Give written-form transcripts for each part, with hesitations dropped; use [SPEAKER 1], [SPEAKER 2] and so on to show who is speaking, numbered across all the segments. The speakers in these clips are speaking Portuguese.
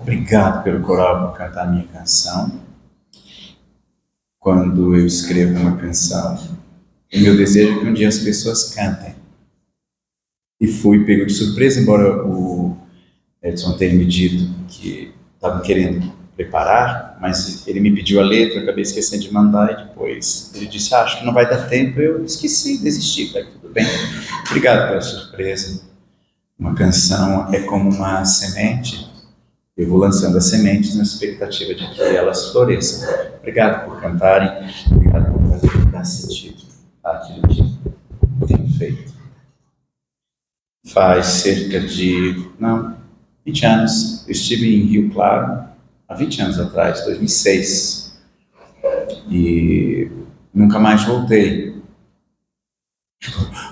[SPEAKER 1] Obrigado pelo coral por cantar a minha canção. Quando eu escrevo uma canção, o meu desejo é que um dia as pessoas cantem. E fui pego de surpresa, embora o Edson tenha me dito que estavam querendo preparar, mas ele me pediu a letra, eu acabei esquecendo de mandar e depois ele disse, acho que não vai dar tempo, eu esqueci, desisti, falei, tudo bem. Obrigado pela surpresa. Uma canção é como uma semente. Eu vou lançando as sementes na expectativa de que elas floresçam. Obrigado por cantarem, obrigado por fazer dar sentido àquilo que eu tenho feito. Faz cerca de, 20 anos, eu estive em Rio Claro, há 20 anos atrás, 2006, e nunca mais voltei.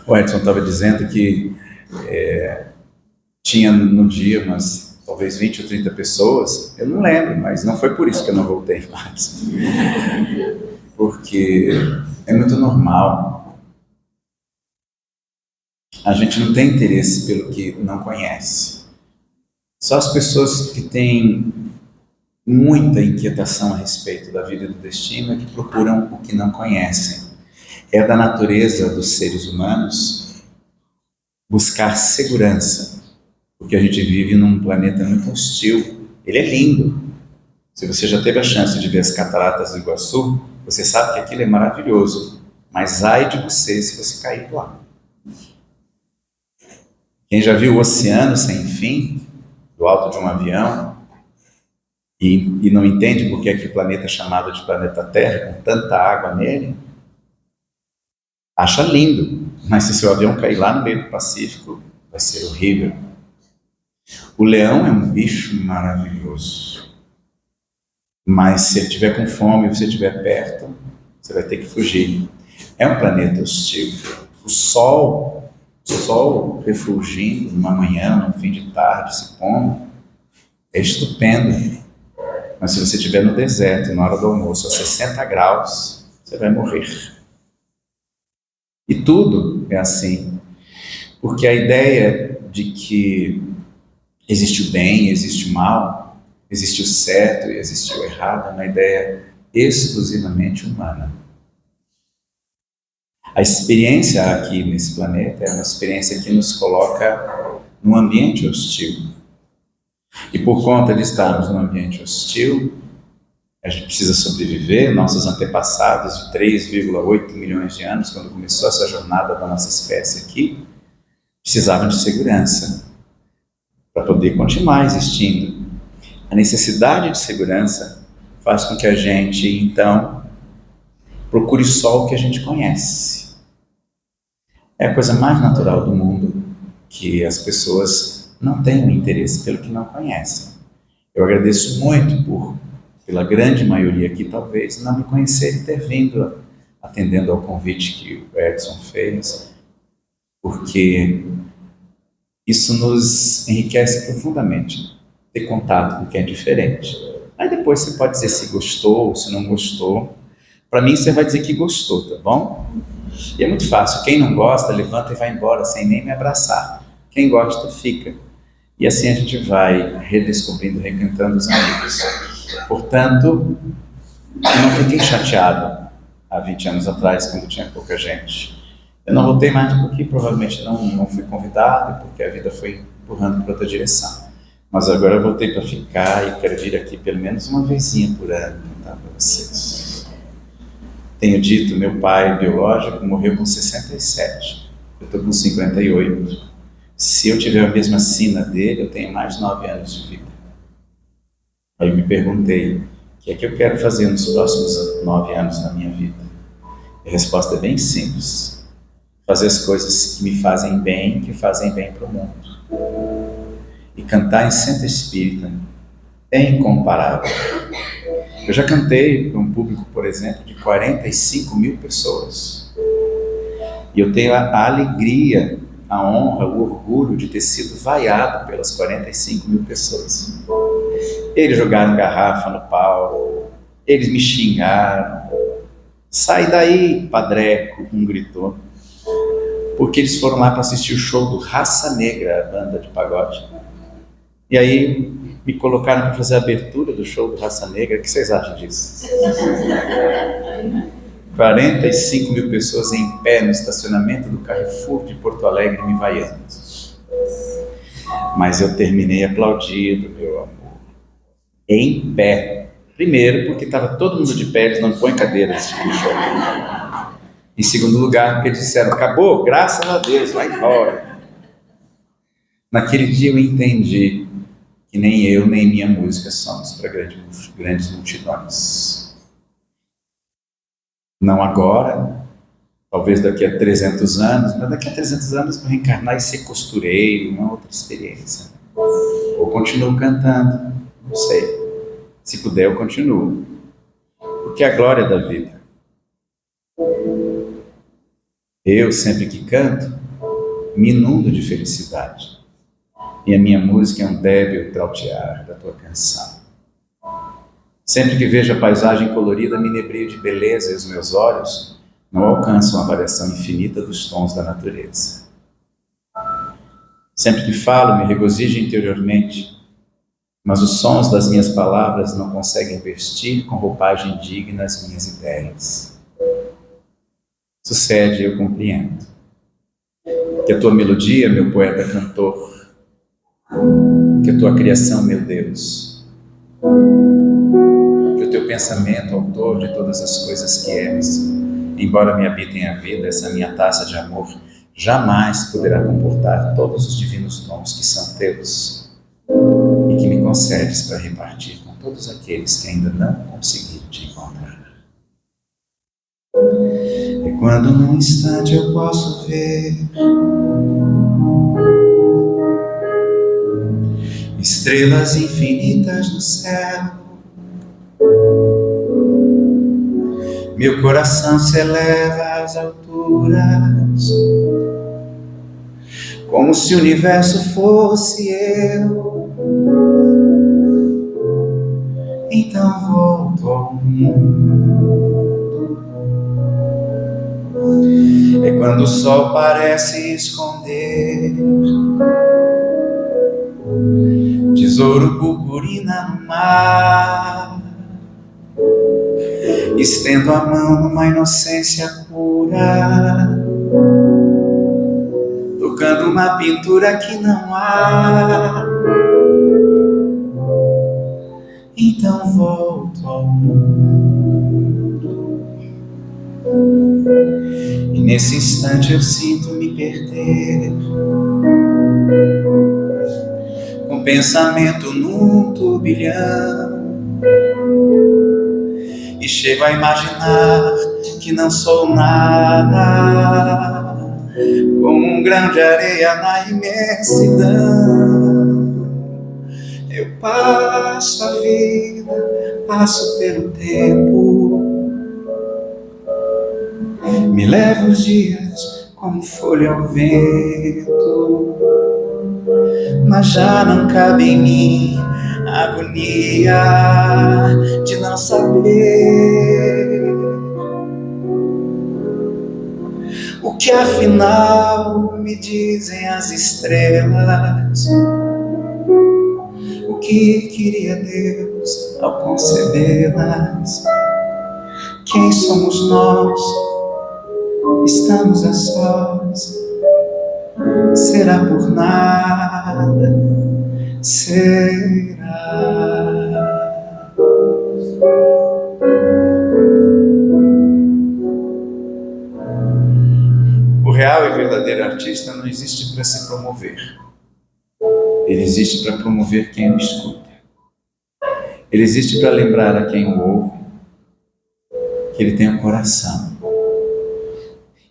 [SPEAKER 1] O Edson estava dizendo que tinha no dia umas talvez 20 ou 30 pessoas, eu não lembro, mas não foi por isso que eu não voltei mais. Porque é muito normal. A gente não tem interesse pelo que não conhece. Só as pessoas que têm muita inquietação a respeito da vida e do destino é que procuram o que não conhecem. É da natureza dos seres humanos buscar segurança, porque a gente vive num planeta muito hostil. Ele é lindo. Se você já teve a chance de ver as cataratas do Iguaçu, você sabe que aquilo é maravilhoso, mas ai de você se você cair lá. Quem já viu o oceano sem fim, do alto de um avião, e não entende por que é que o planeta é chamado de planeta Terra, com tanta água nele, acha lindo, mas se seu avião cair lá no meio do Pacífico, vai ser horrível. O leão é um bicho maravilhoso, mas se ele estiver com fome, você estiver perto, você vai ter que fugir. É um planeta hostil. O sol refulgindo numa manhã, num fim de tarde, se pondo, é estupendo. Mas se você estiver no deserto, na hora do almoço, a 60 graus, você vai morrer. E tudo é assim, porque a ideia de que existe o bem, existe o mal, existe o certo e existe o errado, é uma ideia exclusivamente humana. A experiência aqui nesse planeta é uma experiência que nos coloca num ambiente hostil. E por conta de estarmos num ambiente hostil, a gente precisa sobreviver. Nossos antepassados de 3,8 milhões de anos, quando começou essa jornada da nossa espécie aqui, precisavam de segurança para poder continuar existindo. A necessidade de segurança faz com que a gente, então, procure só o que a gente conhece. É a coisa mais natural do mundo que as pessoas não tenham interesse pelo que não conhecem. Eu agradeço muito pela grande maioria aqui, talvez, não me conhecer e ter vindo atendendo ao convite que o Edson fez, porque isso nos enriquece profundamente, ter contato com quem é diferente. Aí depois você pode dizer se gostou ou se não gostou. Para mim, você vai dizer que gostou, tá bom? E é muito fácil. Quem não gosta, levanta e vai embora sem nem me abraçar. Quem gosta, fica. E assim a gente vai redescobrindo, reencontrando os amigos. Portanto, eu não fiquei chateado há 20 anos atrás, quando tinha pouca gente. Eu não voltei mais porque provavelmente não fui convidado, porque a vida foi empurrando para outra direção. Mas agora eu voltei para ficar e quero vir aqui pelo menos uma vezinha por ano contar para vocês. Tenho dito, meu pai biológico morreu com 67. Eu estou com 58. Se eu tiver a mesma sina dele, eu tenho mais 9 anos de vida. Aí eu me perguntei, o que é que eu quero fazer nos próximos 9 anos da minha vida? A resposta é bem simples. Fazer as coisas que me fazem bem, que fazem bem para o mundo. E cantar em centro espírita é incomparável. Eu já cantei para um público, por exemplo, de 45 mil pessoas. E eu tenho a alegria, a honra, o orgulho de ter sido vaiado pelas 45 mil pessoas. Eles jogaram garrafa no palco, eles me xingaram. Sai daí, padreco, um gritou. Porque eles foram lá para assistir o show do Raça Negra, a banda de pagode. E aí Me colocaram para fazer a abertura do show do Raça Negra. O que vocês acham disso? 45 mil pessoas em pé no estacionamento do Carrefour de Porto Alegre me vaiando. Mas eu terminei aplaudido, meu amor. Em pé. Primeiro, porque estava todo mundo de pé, eles não põem cadeira nesse tipo de show. Em segundo lugar, porque eles disseram, acabou, graças a Deus, vai embora. Naquele dia eu entendi que nem eu, nem minha música somos para grandes multidões. Não agora, talvez daqui a 300 anos, mas daqui a 300 anos vou reencarnar e ser costureiro, uma outra experiência. Ou continuo cantando, não sei. Se puder, eu continuo. Porque é a glória da vida. Eu, sempre que canto, me inundo de felicidade. E a minha música é um débil trautear da tua canção. Sempre que vejo a paisagem colorida, me inebrio de beleza e os meus olhos não alcançam a variação infinita dos tons da natureza. Sempre que falo, me regozijo interiormente, mas os sons das minhas palavras não conseguem vestir com roupagem digna as minhas ideias. Sucede, eu compreendo. Que a tua melodia, meu poeta cantor, que a tua criação, meu Deus, que o teu pensamento, autor de todas as coisas que és, embora me habitem a vida, essa minha taça de amor, jamais poderá comportar todos os divinos dons que são teus e que me concedes para repartir com todos aqueles que ainda não conseguiram te encontrar. E quando num instante eu posso ver estrelas infinitas no céu, meu coração se eleva às alturas, como se o universo fosse eu. Então volto ao mundo. É quando o sol parece esconder tesouro, purpurina no mar. Estendo a mão numa inocência pura, tocando uma pintura que não há. Então volto ao mundo. E nesse instante eu sinto me perder, com pensamento num turbilhão, e chego a imaginar que não sou nada, como um grão de areia na imensidão. Eu passo a vida, passo pelo tempo, me levo os dias como folha ao vento, mas já não cabe em mim a agonia de não saber o que afinal me dizem as estrelas, o que queria Deus ao concedê-las. Quem somos nós? Estamos a sós. Será por nada? Será? O real e verdadeiro artista não existe para se promover. Ele existe para promover quem o escuta. Ele existe para lembrar a quem o ouve que ele tem um coração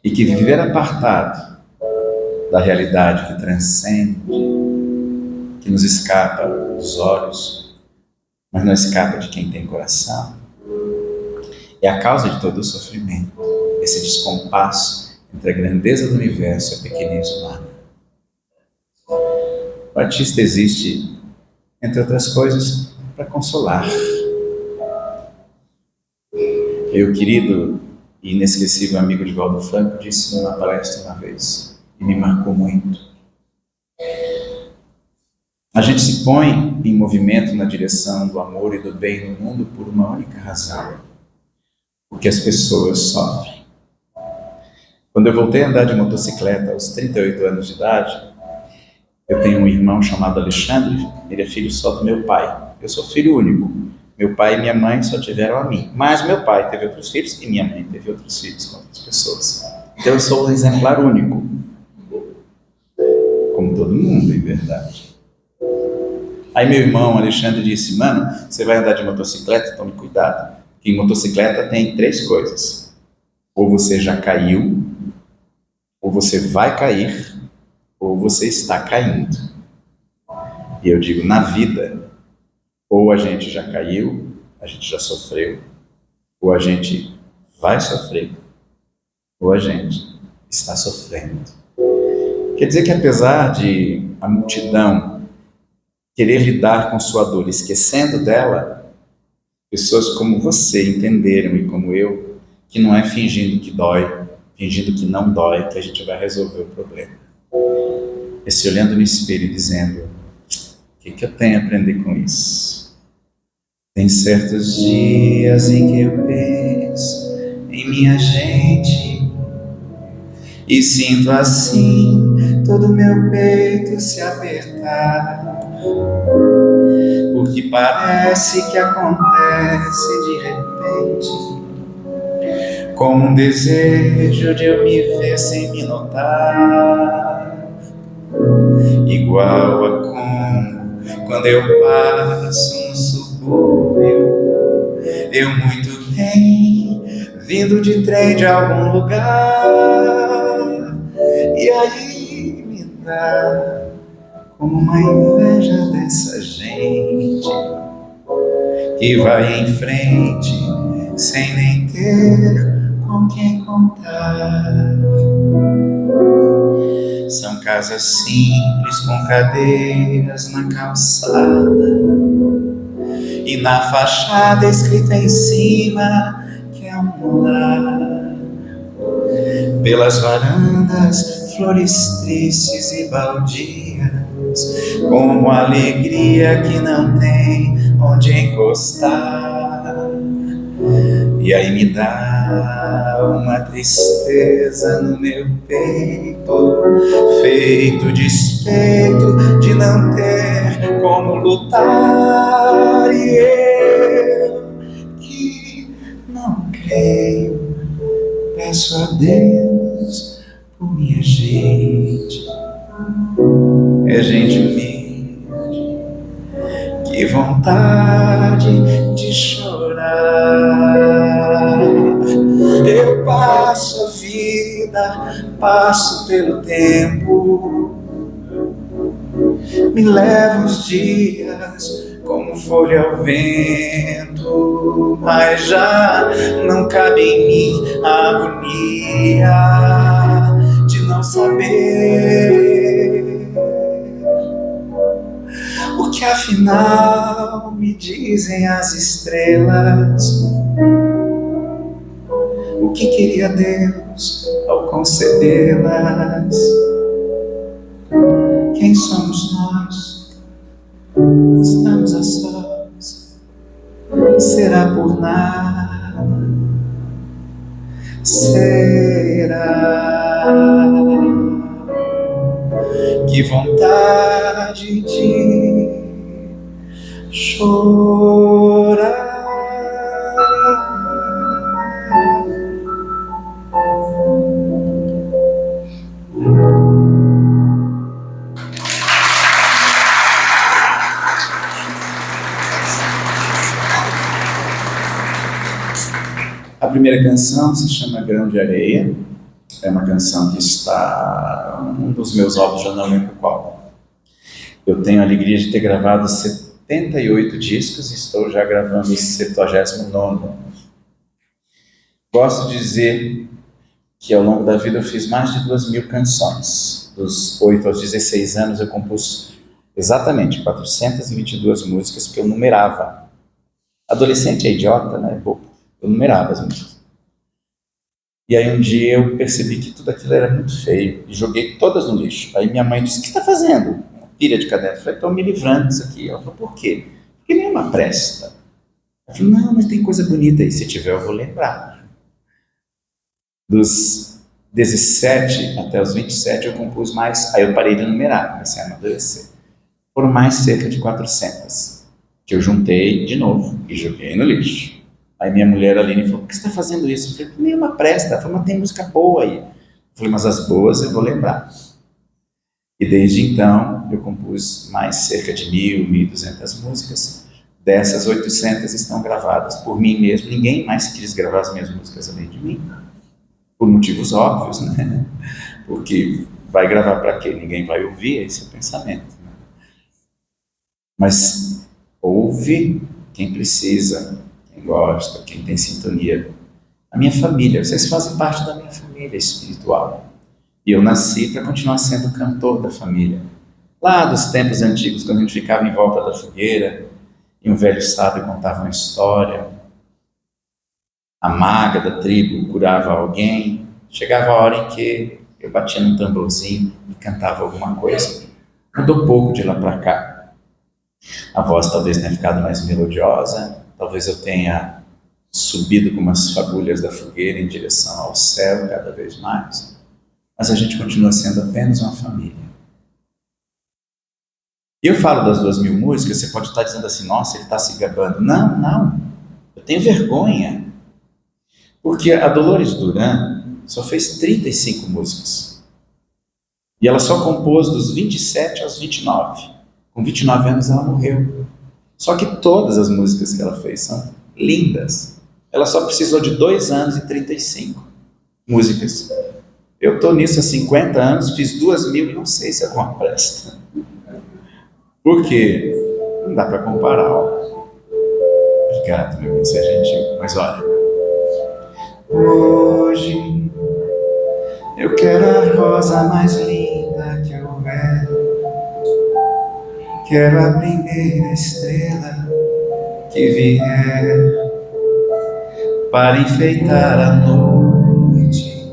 [SPEAKER 1] e que viver apartado da realidade que transcende, que nos escapa dos olhos, mas não escapa de quem tem coração, é a causa de todo o sofrimento, esse descompasso entre a grandeza do universo e a pequenez humana. O artista existe, entre outras coisas, para consolar. Meu querido e inesquecível amigo Divaldo Franco disse numa palestra uma vez, e me marcou muito: A gente se põe em movimento na direção do amor e do bem no mundo por uma única razão: porque as pessoas sofrem. Quando eu voltei a andar de motocicleta aos 38 anos de idade, eu tenho um irmão chamado Alexandre, ele é filho só do meu pai. Eu sou filho único. Meu pai e minha mãe só tiveram a mim. Mas meu pai teve outros filhos e minha mãe teve outros filhos com outras pessoas. Então eu sou um exemplar único. Como todo mundo, em verdade. Aí meu irmão Alexandre disse: mano, você vai andar de motocicleta? Tome cuidado. Que em motocicleta tem 3 coisas. Ou você já caiu, ou você vai cair, ou você está caindo. E eu digo, na vida, ou a gente já caiu, a gente já sofreu, ou a gente vai sofrer, ou a gente está sofrendo. Quer dizer que apesar de a multidão querer lidar com sua dor, esquecendo dela, pessoas como você entenderam, e como eu, que não é fingindo que dói, fingindo que não dói, que a gente vai resolver o problema. É se olhando no espelho e dizendo: o que eu tenho a aprender com isso? Tem certos dias em que eu penso em minha gente e sinto assim todo meu peito se apertar, porque parece que acontece de repente, como um desejo de eu me ver sem me notar, igual a como quando eu passo um subúrbio, eu muito bem, vindo de trem de algum lugar, e aí me dá como uma inveja dessa gente que vai em frente sem nem ter com quem contar. São casas simples com cadeiras na calçada e na fachada escrita em cima que é um lar. Pelas varandas, flores tristes e baldias, como alegria que não tem onde encostar. E aí me dá uma tristeza no meu peito, feito despeito de não ter como lutar. E eu que não creio, peço a Deus por minha gente. É gente humilde, que vontade de chorar. Eu passo a vida, passo pelo tempo, me levo os dias como folha ao vento, mas já não cabe em mim a agonia de não saber o que afinal me dizem as estrelas. O que queria Deus ao concedê-las? Quem somos nós? Estamos a sós. Será por nada? Será? Que vontade de chorar. A primeira canção se chama Grão de Areia. É uma canção que está um dos meus álbuns, eu não lembro qual. Eu tenho a alegria de ter gravado 78 discos e estou já gravando o 79º. Gosto de dizer que ao longo da vida eu fiz mais de 2.000 canções. Dos 8 aos 16 anos eu compus exatamente 422 músicas, porque eu numerava. Adolescente é idiota, né? Eu numerava as músicas. E aí um dia eu percebi que tudo aquilo era muito feio e joguei todas no lixo. Aí minha mãe disse: o que está fazendo? pilha de caderno. Eu falei, estou me livrando disso aqui. Ela falou, por quê? Porque nenhuma presta. Eu falei, não, mas tem coisa bonita aí. Se tiver, eu vou lembrar. Dos 17 até os 27 eu compus mais, aí eu parei de numerar, comecei a amadurecer. Foram mais cerca de 400, que eu juntei de novo e joguei no lixo. Aí minha mulher Aline falou, por que você está fazendo isso? Eu falei, nenhuma presta. Ela falou, mas tem música boa aí. Eu falei, mas as boas eu vou lembrar. E desde então eu compus mais cerca de 1.200 músicas. Dessas, 800 estão gravadas por mim mesmo. Ninguém mais quis gravar as minhas músicas além de mim. Por motivos óbvios, né? Porque vai gravar para quê? Ninguém vai ouvir, esse é o pensamento. Né? Mas ouve quem precisa, quem gosta, quem tem sintonia. A minha família, vocês fazem parte da minha família espiritual. E eu nasci para continuar sendo cantor da família. Lá dos tempos antigos, quando a gente ficava em volta da fogueira, e um velho sábio contava uma história, a maga da tribo curava alguém, chegava a hora em que eu batia num tamborzinho e cantava alguma coisa. Mudou pouco de lá para cá. A voz talvez tenha ficado mais melodiosa, talvez eu tenha subido como as fagulhas da fogueira em direção ao céu cada vez mais, mas a gente continua sendo apenas uma família. E eu falo das 2.000 músicas, você pode estar dizendo assim, nossa, ele está se gabando. Não, não, eu tenho vergonha. Porque a Dolores Duran só fez 35 músicas. E ela só compôs dos 27 aos 29. Com 29 anos ela morreu. Só que todas as músicas que ela fez são lindas. Ela só precisou de 2 anos e 35 músicas. Eu estou nisso há 50 anos, fiz 2.000 e não sei se alguma presta. Por quê? Não dá para comparar. Ó. Obrigado, meu bem, você é gentil. Mas olha, hoje eu quero a rosa mais linda que houver. Quero a primeira estrela que vier para enfeitar a noite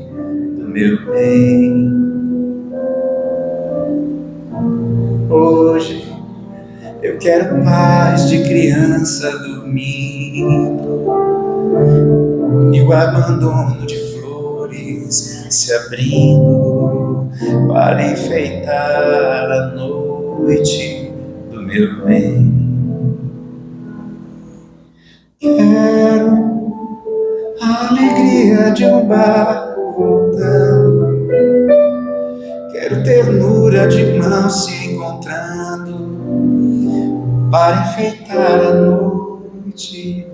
[SPEAKER 1] do meu bem. Hoje eu quero paz de criança dormindo e o abandono de flores se abrindo para enfeitar a noite do meu bem. Quero a alegria de um barco voltando, quero ternura de mãos se encontrando para enfeitar a noite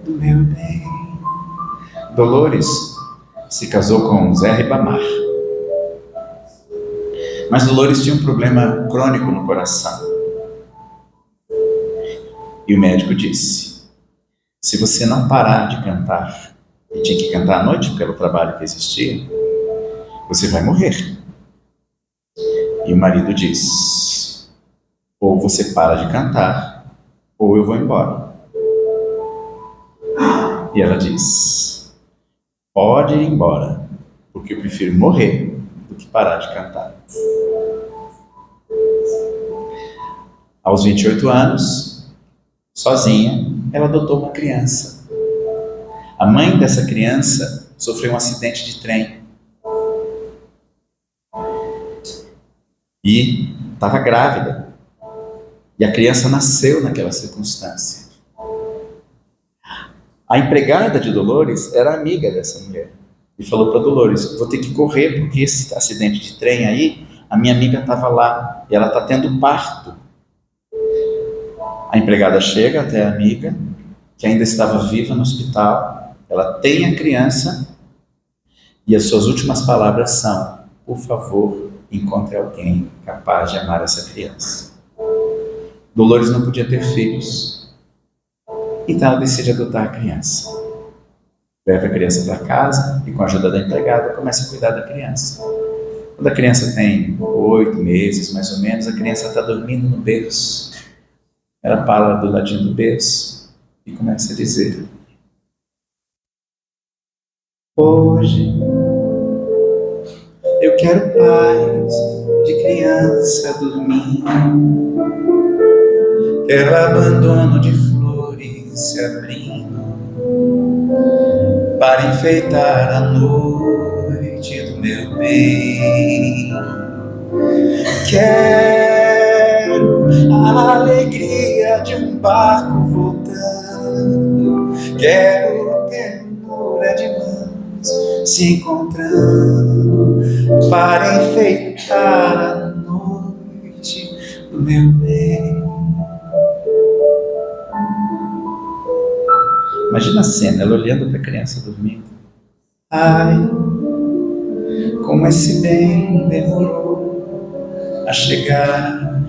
[SPEAKER 1] do meu bem. Dolores se casou com Zé Ribamar. Mas Dolores tinha um problema crônico no coração. E o médico disse, se você não parar de cantar, e tinha que cantar à noite pelo trabalho que existia, você vai morrer. E o marido disse, ou você para de cantar, ou eu vou embora. E ela disse, pode ir embora, porque eu prefiro morrer do que parar de cantar. Aos 28 anos, sozinha, ela adotou uma criança. A mãe dessa criança sofreu um acidente de trem. E estava grávida. E a criança nasceu naquela circunstância. A empregada de Dolores era amiga dessa mulher. E falou para Dolores, vou ter que correr porque esse acidente de trem aí, a minha amiga estava lá e ela está tendo parto. A empregada chega até a amiga, que ainda estava viva no hospital, ela tem a criança e as suas últimas palavras são, por favor, encontre alguém capaz de amar essa criança. Dolores não podia ter filhos, então ela decide adotar a criança. Leva a criança para casa e com a ajuda da empregada começa a cuidar da criança. Quando a criança tem 8 meses, mais ou menos, a criança está dormindo no berço. Ela para do ladinho do berço e começa a dizer, hoje eu quero paz de criança dormindo, quero abandono de flores se abrindo para enfeitar a noite do meu bem. Quero a alegria de um barco voltando, quero ternura de mãos se encontrando para enfeitar a noite do meu bem. Imagina a cena, ela olhando para a criança dormindo. Ai, como esse bem demorou a chegar,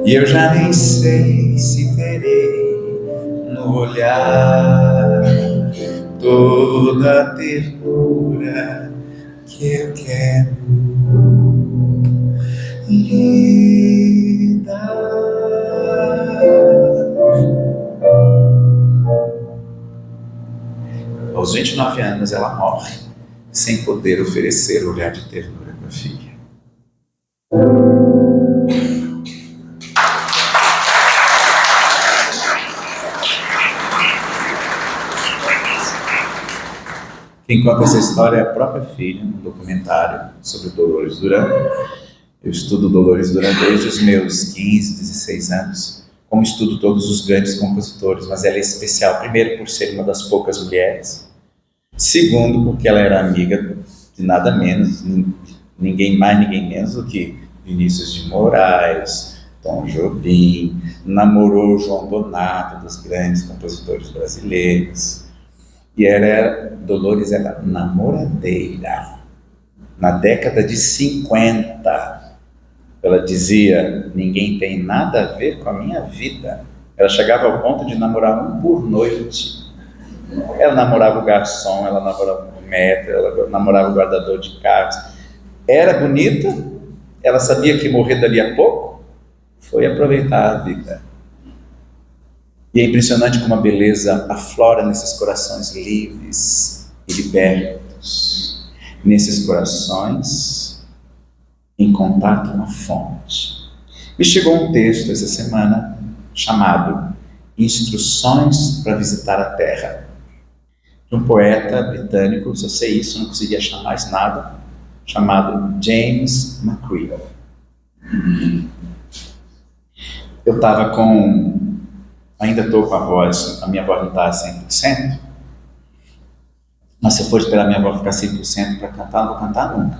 [SPEAKER 1] e eu já nem sei se terei no olhar toda a ternura que eu quero lhe dar. Aos 29 anos ela morre, sem poder oferecer o olhar de ternura para a filha. Quem conta essa história é a própria filha, num documentário sobre Dolores Duran. Eu estudo Dolores Duran desde os meus 15, 16 anos, como estudo todos os grandes compositores, mas ela é especial, primeiro, por ser uma das poucas mulheres, segundo, porque ela era amiga de nada menos, ninguém mais, ninguém menos do que Vinícius de Moraes, Tom Jobim, namorou João Donato, dos grandes compositores brasileiros. E Dolores era namoradeira. Na década de 50, ela dizia: ninguém tem nada a ver com a minha vida. Ela chegava ao ponto de namorar um por noite. Ela namorava o garçom, ela namorava o maître, ela namorava o guardador de carros. Era bonita, ela sabia que morrer dali a pouco, foi aproveitar a vida. E é impressionante como a beleza aflora nesses corações livres e libertos, nesses corações em contato com a fonte. Me chegou um texto essa semana chamado Instruções para Visitar a Terra, de um poeta britânico, só sei isso, não conseguia achar mais nada, chamado James McCreel. Eu estava ainda estou com a minha voz não está a 100%, mas se eu for esperar a minha voz ficar 100% para cantar, não vou cantar nunca.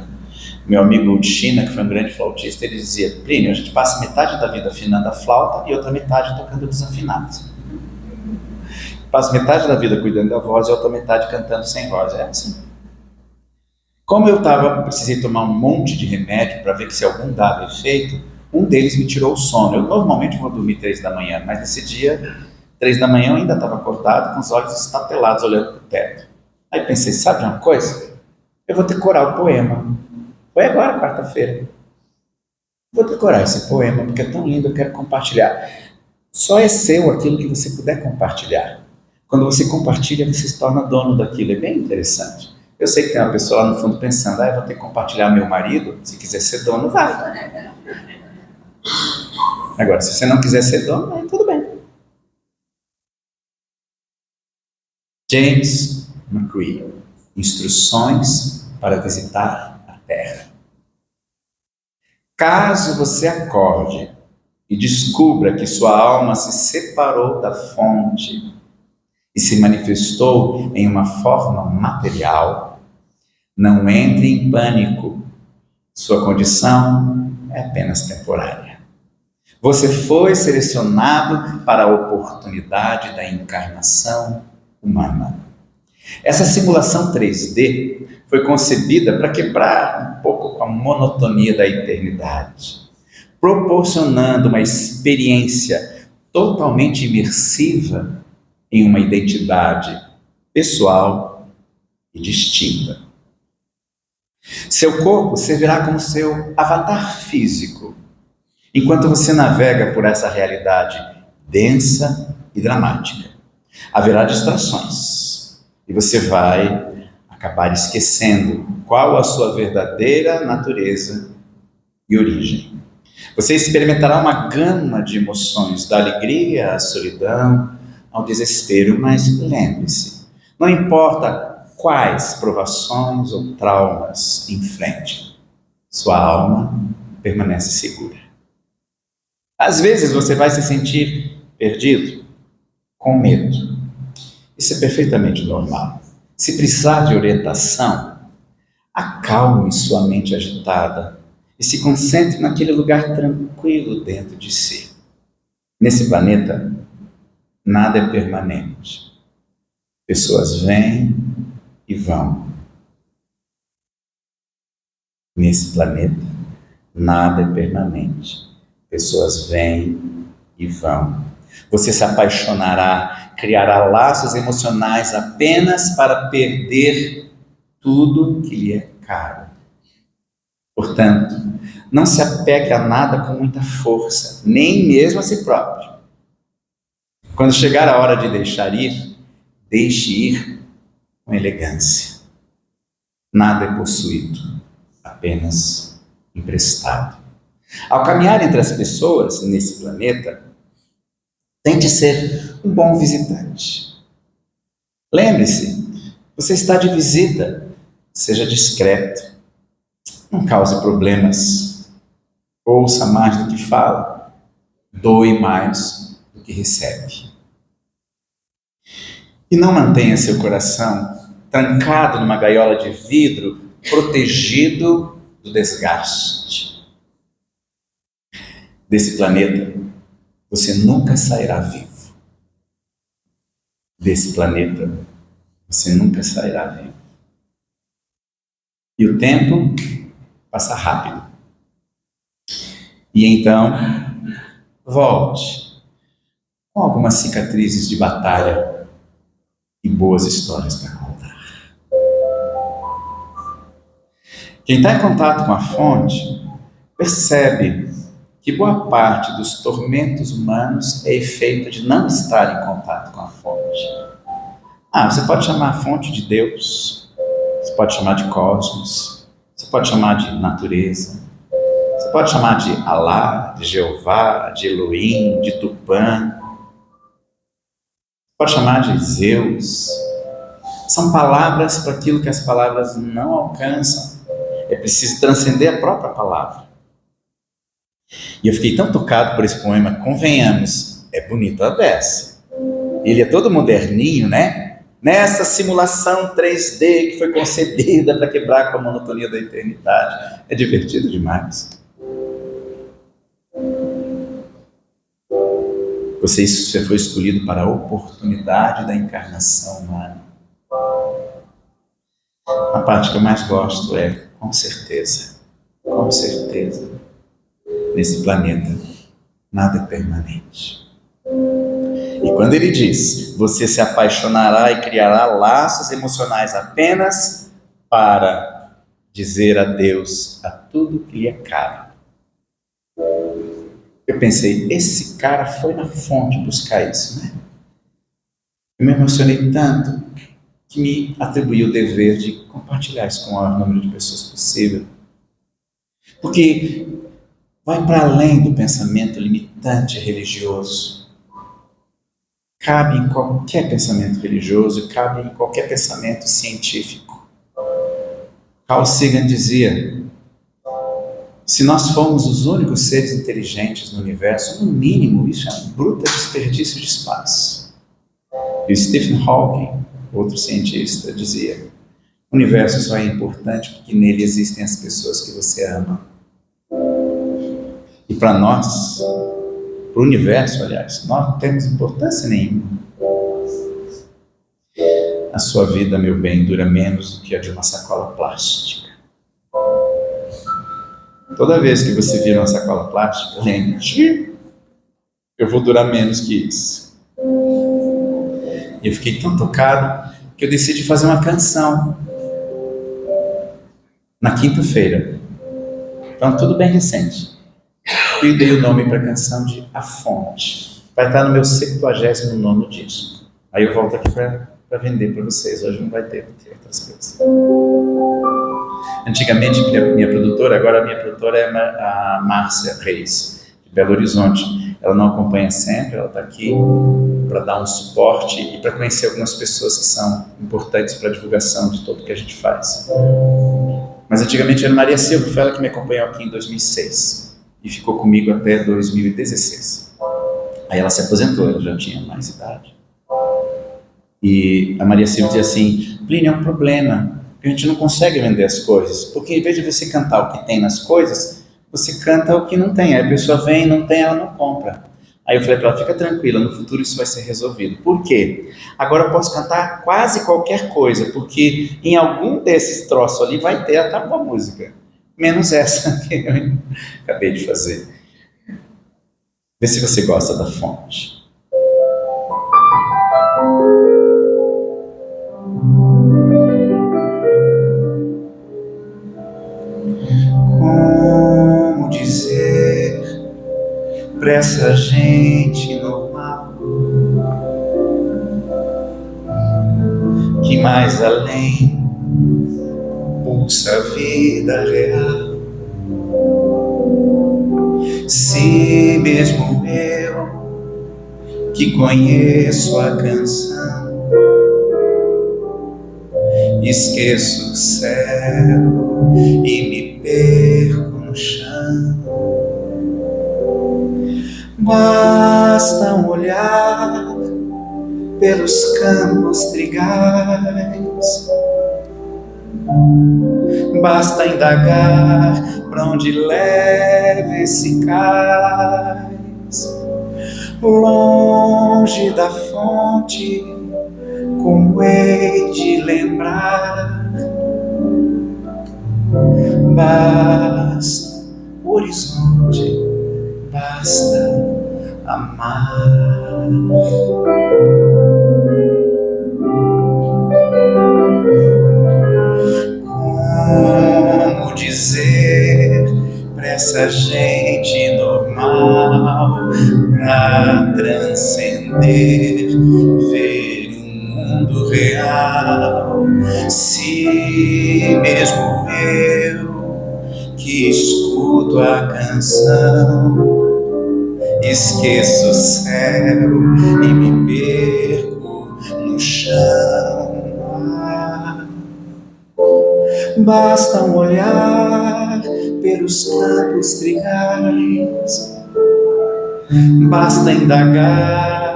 [SPEAKER 1] Meu amigo de China, que foi um grande flautista, ele dizia: Plínio, a gente passa metade da vida afinando a flauta e outra metade tocando desafinados. Passa metade da vida cuidando da voz e outra metade cantando sem voz. É assim. Como eu precisei tomar um monte de remédio para ver se algum dava efeito, um deles me tirou o sono. Eu normalmente vou dormir 3 da manhã, mas nesse dia, 3 da manhã, eu ainda estava acordado, com os olhos estapelados, olhando para o teto. Aí pensei: sabe uma coisa? Eu vou decorar o poema. Foi agora, quarta-feira. Vou decorar esse poema, porque é tão lindo, eu quero compartilhar. Só é seu aquilo que você puder compartilhar. Quando você compartilha, você se torna dono daquilo. É bem interessante. Eu sei que tem uma pessoa lá no fundo pensando: eu vou ter que compartilhar meu marido. Se quiser ser dono, vai. Agora, se você não quiser ser dono, aí tudo bem. James McCreel, Instruções para Visitar a Terra. Caso você acorde e descubra que sua alma se separou da fonte e se manifestou em uma forma material, não entre em pânico. Sua condição é apenas temporária. Você foi selecionado para a oportunidade da encarnação humana. Essa simulação 3D foi concebida para quebrar um pouco com a monotonia da eternidade, proporcionando uma experiência totalmente imersiva em uma identidade pessoal e distinta. Seu corpo servirá como seu avatar físico, enquanto você navega por essa realidade densa e dramática. Haverá distrações e você vai acabar esquecendo qual a sua verdadeira natureza e origem. Você experimentará uma gama de emoções, da alegria à solidão, ao desespero, mas lembre-se, não importa quais provações ou traumas enfrente, sua alma permanece segura. Às vezes você vai se sentir perdido, com medo. Isso é perfeitamente normal. Se precisar de orientação, acalme sua mente agitada e se concentre naquele lugar tranquilo dentro de si. Nesse planeta, nada é permanente. Pessoas vêm e vão. Nesse planeta, nada é permanente. Pessoas vêm e vão. Você se apaixonará, criará laços emocionais apenas para perder tudo que lhe é caro. Portanto, não se apegue a nada com muita força, nem mesmo a si próprio. Quando chegar a hora de deixar ir, deixe ir com elegância. Nada é possuído, apenas emprestado. Ao caminhar entre as pessoas nesse planeta, tente ser um bom visitante. Lembre-se, você está de visita, seja discreto, não cause problemas, ouça mais do que fala, doe mais do que recebe. E não mantenha seu coração trancado numa gaiola de vidro, protegido do desgaste. Desse planeta, você nunca sairá vivo. Desse planeta, você nunca sairá vivo. E o tempo passa rápido. E então, volte com algumas cicatrizes de batalha e boas histórias para contar. Quem está em contato com a fonte percebe que boa parte dos tormentos humanos é efeito de não estar em contato com a fonte. Você pode chamar a fonte de Deus, você pode chamar de cosmos, você pode chamar de natureza, você pode chamar de Alá, de Jeová, de Elohim, de Tupã, pode chamar de Zeus. São palavras para aquilo que as palavras não alcançam. É preciso transcender a própria palavra. E eu fiquei tão tocado por esse poema, convenhamos, é bonito a beça. Ele é todo moderninho, né? Nessa simulação 3D que foi concebida para quebrar com a monotonia da eternidade. É divertido demais. Você foi escolhido para a oportunidade da encarnação humana. A parte que eu mais gosto é, com certeza, nesse planeta, nada é permanente. E quando ele diz, você se apaixonará e criará laços emocionais apenas para dizer adeus a tudo que lhe é caro. Eu pensei, esse cara foi na fonte buscar isso, né? Eu me emocionei tanto que me atribuiu o dever de compartilhar isso com o maior número de pessoas possível. Porque vai para além do pensamento limitante religioso. Cabe em qualquer pensamento religioso, cabe em qualquer pensamento científico. Carl Sagan dizia, se nós formos os únicos seres inteligentes no universo, no mínimo, isso é um bruto desperdício de espaço. E o Stephen Hawking, outro cientista, dizia, o universo só é importante porque nele existem as pessoas que você ama. E para nós, para o universo, aliás, nós não temos importância nenhuma. A sua vida, meu bem, dura menos do que a de uma sacola plástica. Toda vez que você vira uma sacola plástica, lembre-se, eu vou durar menos que isso. E eu fiquei tão tocado que eu decidi fazer uma canção na quinta-feira. Então, tudo bem recente. E dei o nome para a canção de A Fonte. Vai estar no meu 79º disco. Aí eu volto aqui para para vender para vocês. Hoje não vai ter, vai ter outras coisas. Antigamente, minha produtora, agora a minha produtora é a Márcia Reis, de Belo Horizonte. Ela não acompanha sempre, ela está aqui para dar um suporte e para conhecer algumas pessoas que são importantes para a divulgação de tudo que a gente faz. Mas antigamente era Maria Silva, foi ela que me acompanhou aqui em 2006 e ficou comigo até 2016. Aí ela se aposentou, ela já tinha mais idade. E a Maria Silva dizia assim: Plínio, é um problema, a gente não consegue vender as coisas, porque em vez de você cantar o que tem nas coisas, você canta o que não tem. Aí a pessoa vem, não tem, ela não compra. Aí eu falei para ela: fica tranquila, no futuro isso vai ser resolvido. Por quê? Agora eu posso cantar quase qualquer coisa, porque em algum desses troços ali vai ter até uma música, menos essa que eu acabei de fazer. Vê se você gosta da fonte. Como dizer pra essa gente normal que mais além pulsa a vida real? Se mesmo eu que conheço a canção esqueço o céu e me perco no chão, basta um olhar pelos campos trigais, basta indagar pra onde leva esse cais, longe da fonte. Como hei de lembrar? Basta o horizonte, basta amar. Como dizer pra essa gente normal, pra transcender, ver mundo real, se mesmo eu que escuto a canção esqueço o céu e me perco no chão. Basta um olhar pelos campos trigais, basta indagar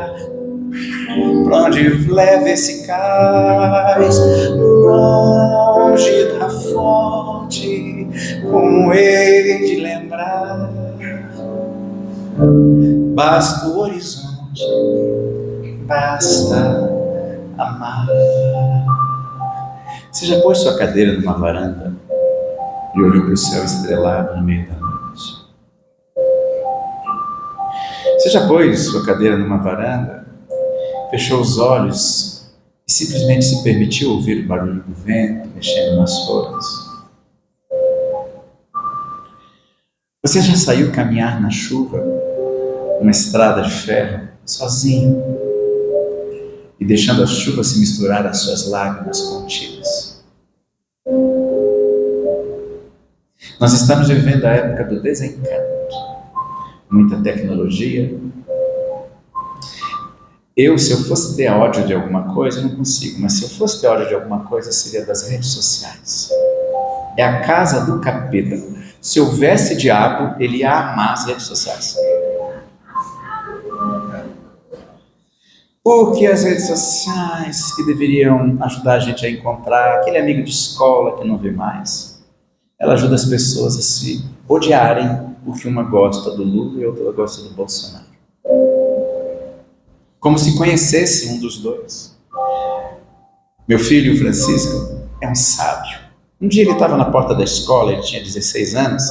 [SPEAKER 1] pra onde leva esse cais, longe da fonte, como hei de lembrar? Basta o horizonte, basta amar. Você já pôs sua cadeira numa varanda e olhou para o céu estrelado no meio da noite? Você já pôs sua cadeira numa varanda, fechou os olhos e simplesmente se permitiu ouvir o barulho do vento mexendo nas folhas? Você já saiu caminhar na chuva, numa estrada de ferro, sozinho, e deixando a chuva se misturar às suas lágrimas contidas? Nós estamos vivendo a época do desencanto, muita tecnologia. Se eu fosse ter ódio de alguma coisa, eu não consigo, mas se eu fosse ter ódio de alguma coisa, seria das redes sociais. É a casa do capeta. Se houvesse diabo, ele ia amar as redes sociais. Porque as redes sociais que deveriam ajudar a gente a encontrar aquele amigo de escola que não vê mais, ela ajuda as pessoas a se odiarem porque uma gosta do Lula e outra gosta do Bolsonaro. Como se conhecesse um dos dois. Meu filho, o Francisco, é um sábio. Um dia ele estava na porta da escola, ele tinha 16 anos,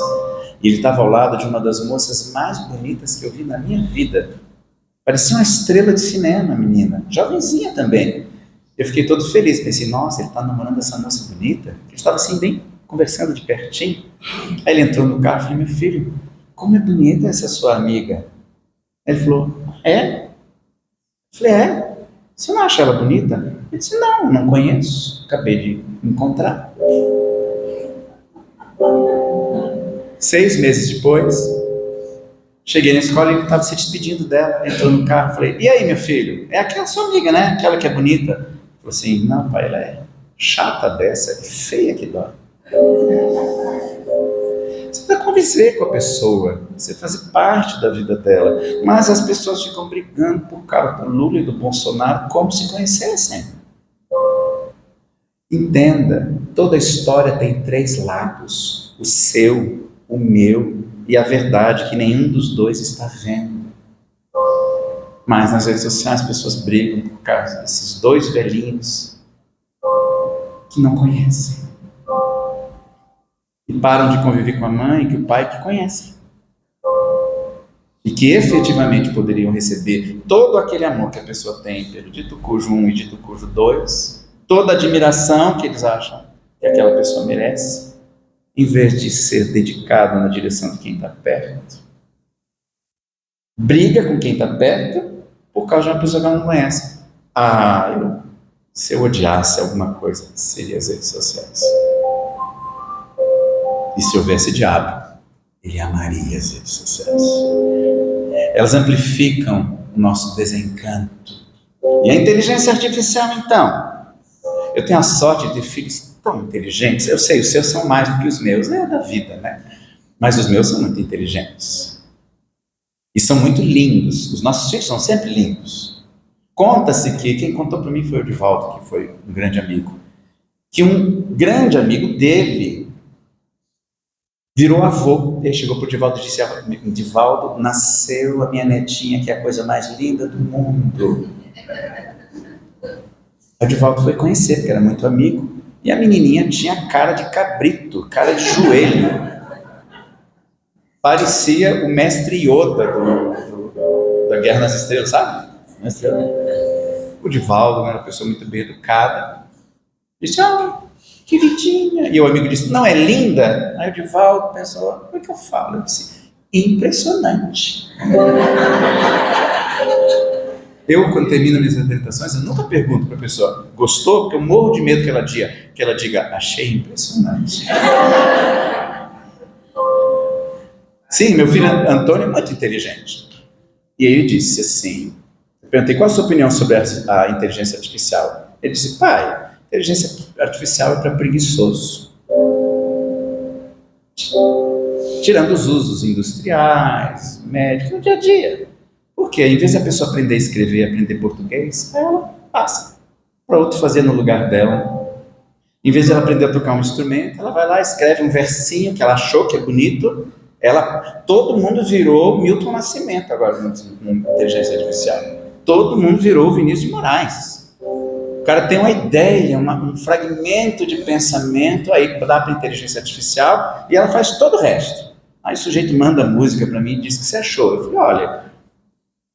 [SPEAKER 1] e ele estava ao lado de uma das moças mais bonitas que eu vi na minha vida. Parecia uma estrela de cinema, menina, jovenzinha também. Eu fiquei todo feliz, pensei: nossa, ele está namorando essa moça bonita. Ele estava assim, bem conversando de pertinho. Aí ele entrou no carro e falei: meu filho, como é bonita essa sua amiga. Ele falou: é? Eu falei: é? Você não acha ela bonita? Ele disse, não, não conheço, acabei de encontrar. 6 meses depois, cheguei na escola e ele estava se despedindo dela, entrou no carro, falei, e aí, meu filho? É aquela sua amiga, né? Aquela que é bonita. Ele falou assim, não, pai, ela é chata dessa, é feia que dói. Você precisa conviver com a pessoa, você fazer parte da vida dela, mas as pessoas ficam brigando por causa do Lula e do Bolsonaro como se conhecessem. Entenda, toda história tem 3 lados, o seu, o meu e a verdade que nenhum dos dois está vendo. Mas nas redes sociais as pessoas brigam por causa desses 2 velhinhos que não conhecem. E param de conviver com a mãe e com o pai que conhecem. E que efetivamente poderiam receber todo aquele amor que a pessoa tem pelo dito cujo 1 e dito cujo 2, toda a admiração que eles acham que aquela pessoa merece, em vez de ser dedicado na direção de quem está perto. Briga com quem está perto por causa de uma pessoa que ela não conhece. Se eu odiasse alguma coisa, seria as redes sociais. E se houvesse diabo, ele amaria as redes sociais. Elas amplificam o nosso desencanto. E a inteligência artificial, então? Eu tenho a sorte de ter filhos tão inteligentes. Eu sei, os seus são mais do que os meus. É da vida, né? Mas os meus são muito inteligentes. E são muito lindos. Os nossos filhos são sempre lindos. Conta-se que, quem contou para mim foi o Divaldo, que foi um grande amigo, que um grande amigo dele virou avô. Ele chegou para o Divaldo e disse, Divaldo, nasceu a minha netinha, que é a coisa mais linda do mundo. O Divaldo foi conhecer, porque era muito amigo, e a menininha tinha cara de cabrito, cara de joelho. Parecia o mestre Yoda da Guerra nas Estrelas, sabe? Mestre Yoda. O Divaldo era uma pessoa muito bem educada. Disse, queridinha. E o amigo disse, não é linda? Aí o Divaldo pensou, como é que eu falo? Eu disse, impressionante. Eu, quando termino minhas apresentações, eu nunca pergunto para a pessoa, gostou? Porque eu morro de medo que ela diga, achei impressionante. Sim, meu filho Antônio é muito inteligente. E aí ele disse assim, eu perguntei, qual a sua opinião sobre a inteligência artificial? Ele disse, pai, inteligência artificial é para preguiçoso. Tirando os usos industriais, médicos, no dia a dia. Porque em vez de a pessoa aprender a escrever, aprender português, ela passa para outro fazer no lugar dela. Em vez de ela aprender a tocar um instrumento, ela vai lá, escreve um versinho que ela achou que é bonito. Todo mundo virou Milton Nascimento agora na inteligência artificial. Todo mundo virou Vinícius de Moraes. O cara tem uma ideia, um fragmento de pensamento aí que dá para a inteligência artificial e ela faz todo o resto. Aí o sujeito manda música para mim e diz o que você achou. Eu falei, olha,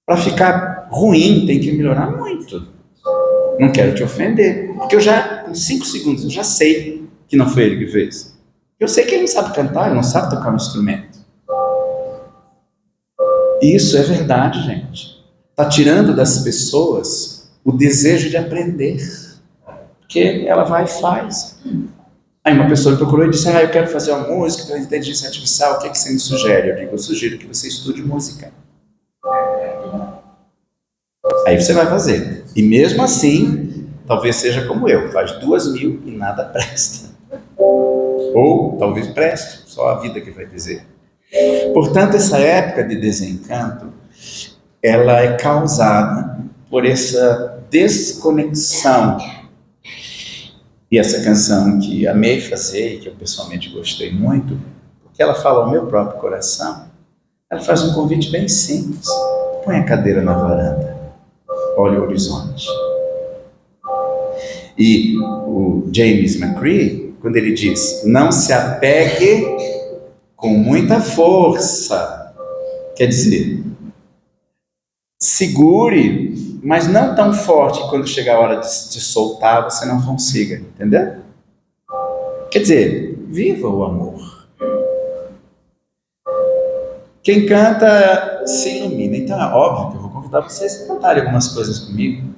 [SPEAKER 1] para ficar ruim tem que melhorar muito. Não quero te ofender, porque com 5 segundos, eu já sei que não foi ele que fez. Eu sei que ele não sabe cantar, ele não sabe tocar um instrumento. Isso é verdade, gente. Está tirando das pessoas o desejo de aprender. Porque ela vai e faz. Aí uma pessoa me procurou e disse, eu quero fazer uma música pela inteligência artificial, o que você me sugere? Eu sugiro que você estude música. Aí você vai fazer. E mesmo assim, talvez seja como eu, faz 2.000 e nada presta. Ou talvez preste, só a vida que vai dizer. Portanto, essa época de desencanto, ela é causada por essa desconexão. E essa canção que amei fazer, e que eu pessoalmente gostei muito, porque ela fala ao meu próprio coração, ela faz um convite bem simples. Põe a cadeira na varanda, olha o horizonte. E o James McCrea, quando ele diz, não se apegue com muita força, quer dizer, segure, mas não tão forte que quando chegar a hora de soltar você não consiga, entendeu? Quer dizer, viva o amor. Quem canta se ilumina. Então é óbvio que eu vou convidar convidar vocês a cantarem algumas coisas comigo.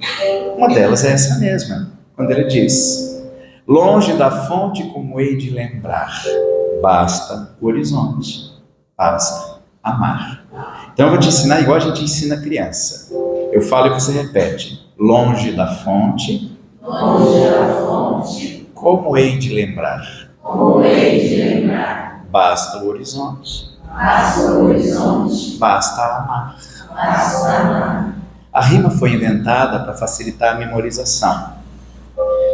[SPEAKER 1] Uma delas é essa mesma, quando ele diz: longe da fonte como hei de lembrar, basta o horizonte, basta amar. Então eu vou te ensinar igual a gente ensina a criança. Eu falo e você repete: longe da fonte, como hei de lembrar, basta o horizonte, basta amar. A rima foi inventada para facilitar a memorização.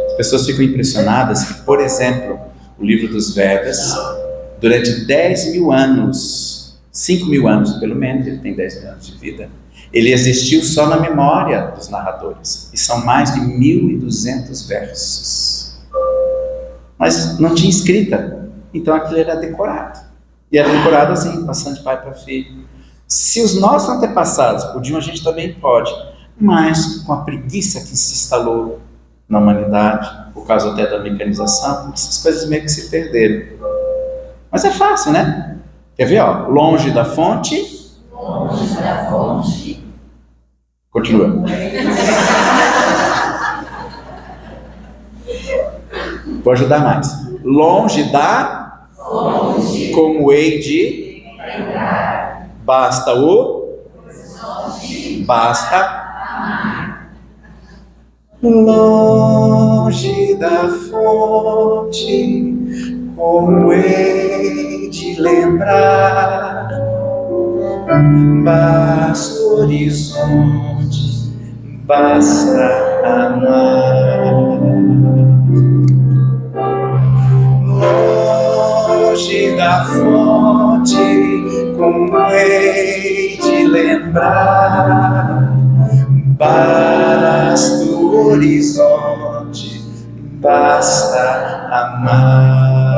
[SPEAKER 1] As pessoas ficam impressionadas que, por exemplo, o livro dos Vedas, durante 10 mil anos, 5 mil anos pelo menos, ele tem 10 mil anos de vida, ele existiu só na memória dos narradores, e são mais de 1.200 versos. Mas não tinha escrita, então aquilo era decorado. E era decorado assim, passando de pai para filho. Se os nossos antepassados podiam, a gente também pode, mas com a preguiça que se instalou na humanidade, por causa até da mecanização, essas coisas meio que se perderam. Mas é fácil, né? Quer ver, ó? Longe da fonte. Continua. Vou ajudar mais. Longe da fonte, como hei de basta o, basta longe da fonte, como hei de lembrar, basta o horizonte, basta amar. Longe da fonte, como hei de lembrar, basta o horizonte, basta amar.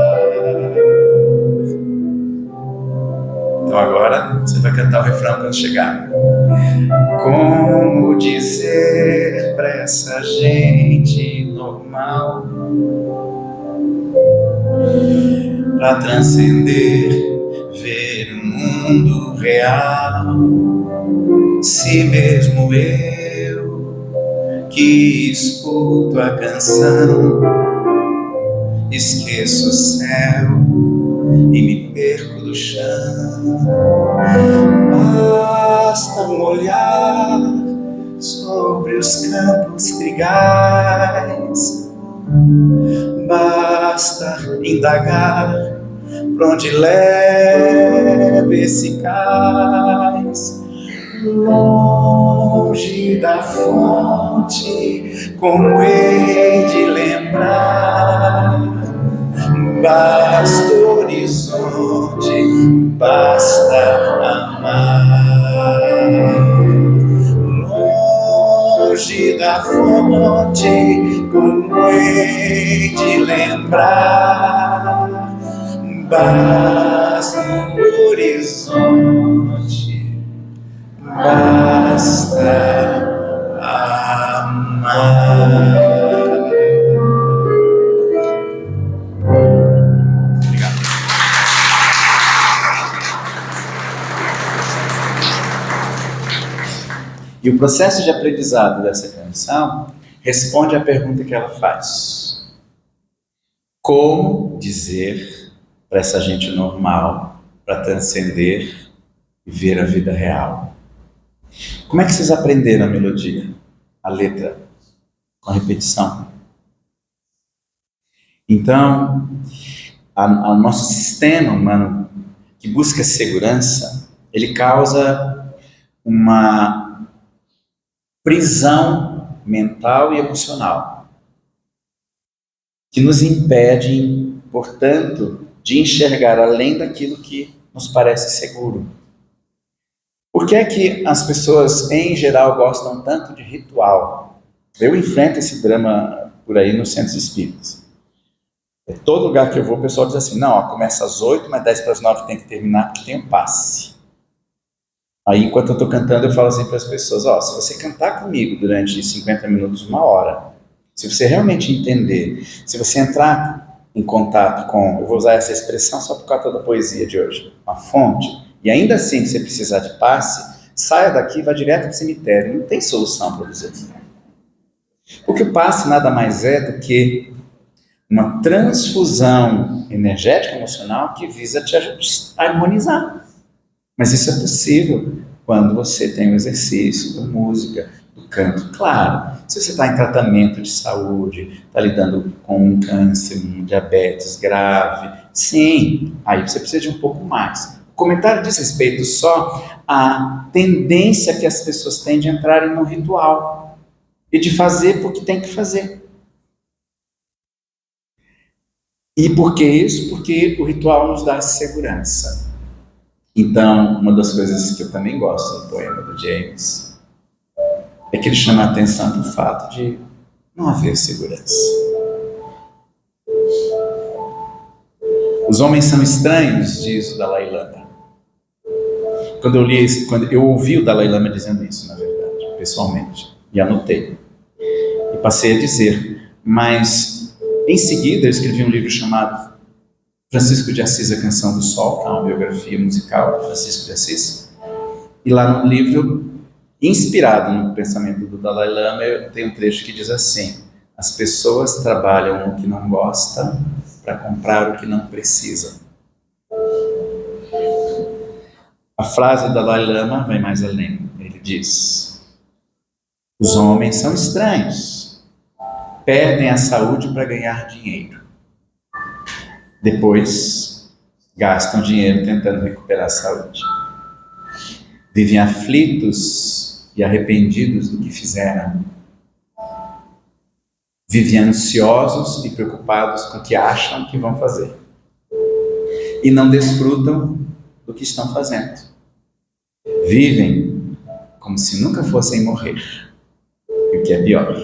[SPEAKER 1] Então agora você vai cantar o refrão quando chegar. Como dizer pra essa gente normal, pra transcender, ver o mundo real, se mesmo eu que escuto a canção esqueço o céu e me perco do chão, basta um olhar sobre os campos trigais, basta indagar pra onde leva esse cais. Longe da fonte, como hei de lembrar, basta o horizonte, basta amar. Longe da fonte, como hei de lembrar, basta o horizonte, basta amar. Obrigado. E o processo de aprendizado dessa canção responde à pergunta que ela faz: como dizer para essa gente normal, para transcender e ver a vida real? Como é que vocês aprenderam a melodia, a letra? Com a repetição. Então, o nosso sistema humano que busca segurança, ele causa uma prisão mental e emocional, que nos impede, portanto, de enxergar além daquilo que nos parece seguro. Por que é que as pessoas, em geral, gostam tanto de ritual? Eu enfrento esse drama por aí nos centros espíritas. Todo lugar que eu vou, o pessoal diz assim: não, ó, começa às 8, mas 10 para as 9 tem que terminar porque tem um passe. Aí, enquanto eu estou cantando, eu falo assim para as pessoas: ó, se você cantar comigo durante 50 minutos, 1 hora, se você realmente entender, se você entrar em contato com, eu vou usar essa expressão só por causa da poesia de hoje, uma fonte, e ainda assim você precisar de passe, saia daqui e vá direto para o cemitério. Não tem solução para você. Porque o passe nada mais é do que uma transfusão energética emocional que visa te harmonizar. Mas isso é possível quando você tem o exercício da música, do canto. Claro, se você está em tratamento de saúde, está lidando com um câncer, um diabetes grave, sim, aí você precisa de um pouco mais. O comentário diz respeito só à tendência que as pessoas têm de entrarem no ritual e de fazer porque tem que fazer. E por que isso? Porque o ritual nos dá segurança. Então, uma das coisas que eu também gosto no poema do James é que ele chama a atenção para o fato de não haver segurança. Os homens são estranhos, diz o Dalai Lama. Quando eu ouvi o Dalai Lama dizendo isso, na verdade, pessoalmente, e anotei. E passei a dizer, mas em seguida eu escrevi um livro chamado Francisco de Assis, a Canção do Sol, que é uma biografia musical de Francisco de Assis. E lá no livro, inspirado no pensamento do Dalai Lama, tem um trecho que diz assim: as pessoas trabalham no que não gostam para comprar o que não precisam. A frase do Dalai Lama vai mais além. Ele diz: os homens são estranhos, perdem a saúde para ganhar dinheiro. Depois, gastam dinheiro tentando recuperar a saúde. Vivem aflitos e arrependidos do que fizeram. Vivem ansiosos e preocupados com o que acham que vão fazer. E não desfrutam do que estão fazendo. Vivem como se nunca fossem morrer. E o que é pior,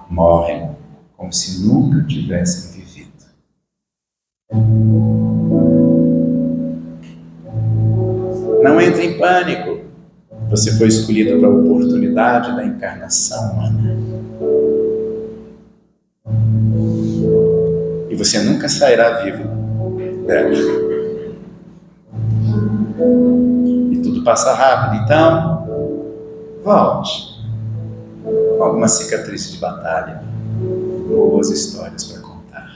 [SPEAKER 1] morrem como se nunca tivessem vivido. Não entre em pânico. Você foi escolhido para a oportunidade da encarnação humana. E você nunca sairá vivo dela. E tudo passa rápido. Então, volte com alguma cicatriz de batalha, boas histórias para contar.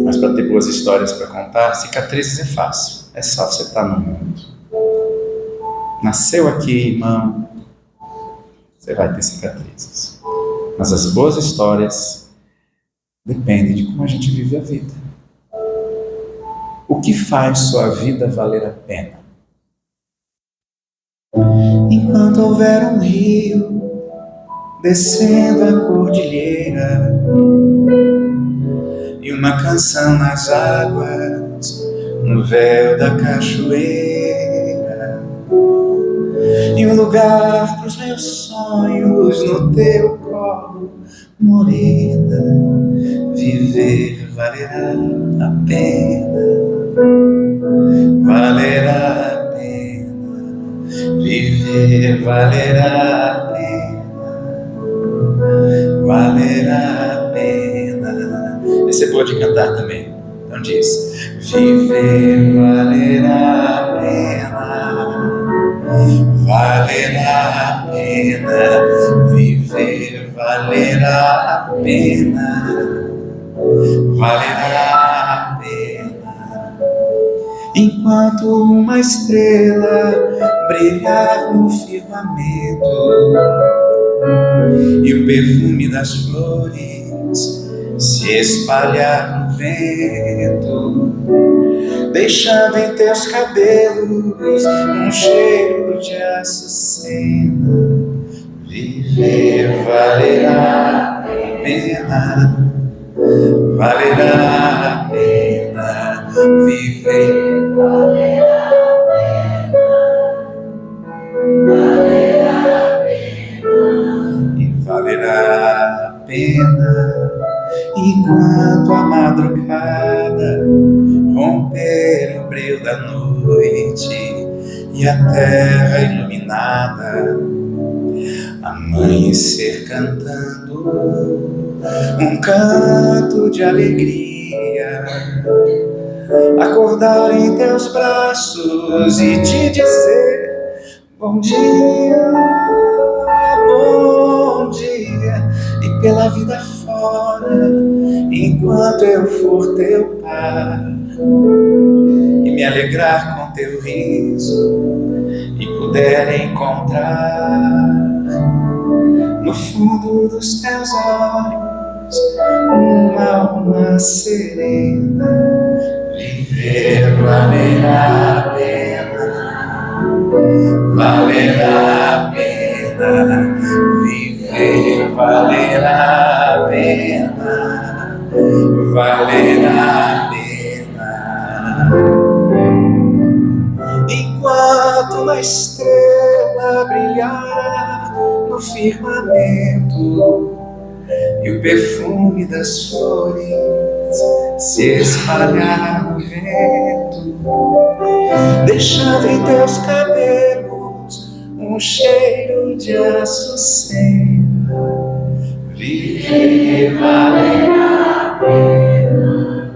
[SPEAKER 1] Mas para ter boas histórias para contar, cicatrizes é fácil. É só você estar no mundo. Nasceu aqui, irmão, você vai ter cicatrizes. Mas as boas histórias dependem de como a gente vive a vida. O que faz sua vida valer a pena? Enquanto houver um rio descendo a cordilheira e uma canção nas águas, no véu da cachoeira, e um lugar pros meus sonhos no teu colo, morena, viver valerá a pena, valerá a pena, viver valerá a pena, valerá a pena. Você pode cantar também. Então diz: viver valerá a pena, valerá a pena, viver valerá a pena, valerá a pena. Enquanto uma estrela brilhar no firmamento e o perfume das flores se espalhar no vento, deixando em teus cabelos um cheiro de açucena, viver valerá a pena, valerá a pena, viver valerá a pena, valerá a pena, e valerá a pena. Enquanto a madrugada romper o breu da noite e a terra iluminada amanhecer cantando um canto de alegria, acordar em teus braços e te dizer Bom dia, bom dia, e pela vida fora, enquanto eu for teu pai, e me alegrar com teu riso, e puder encontrar no fundo dos teus olhos uma alma serena. Viver valerá a pena, valerá a pena. Viver valerá a pena, valerá a pena. Enquanto uma estrela brilhar no firmamento e o perfume das flores se espalhar no vento, deixando em teus cabelos um cheiro de açucena. Viver valerá a pena,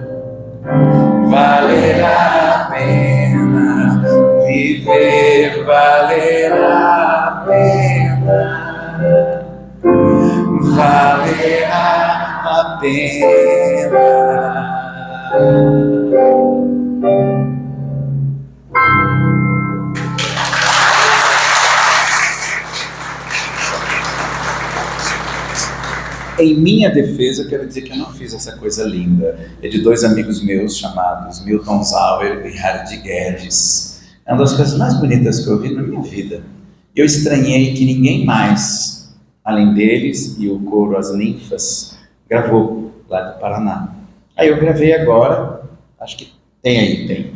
[SPEAKER 1] valerá a pena. Viver valerá a pena, valerá a pena. Em minha defesa, eu quero dizer que eu não fiz essa coisa linda. É de dois amigos meus chamados Milton Zauer e Hard Guedes. É uma das coisas mais bonitas que eu vi na minha vida. Eu estranhei que ninguém mais, além deles e o coro As Ninfas, gravou lá do Paraná. Aí eu gravei agora, acho que tem aí,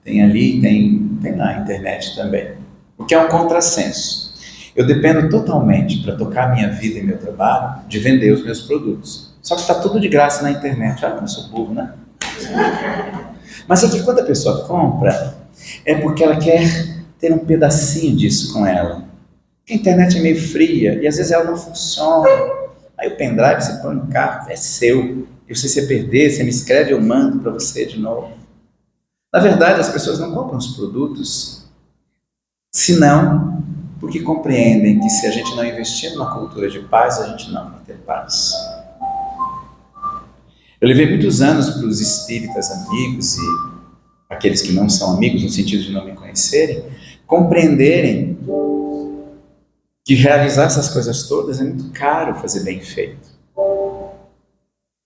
[SPEAKER 1] tem ali, tem na internet também. O que é um contrassenso. Eu dependo totalmente, para tocar a minha vida e meu trabalho, de vender os meus produtos. Só que está tudo de graça na internet. Olha como eu sou burro, né? Mas é que quando a pessoa compra, é porque ela quer ter um pedacinho disso com ela. Porque a internet é meio fria e às vezes ela não funciona. Aí o pendrive você põe no carro, é seu. E se você perder, você me escreve, eu mando para você de novo. Na verdade, as pessoas não compram os produtos, senão porque compreendem que se a gente não investir numa cultura de paz, a gente não vai ter paz. Eu levei muitos anos para os espíritas amigos e aqueles que não são amigos, no sentido de não me conhecerem, compreenderem que realizar essas coisas todas é muito caro fazer bem feito.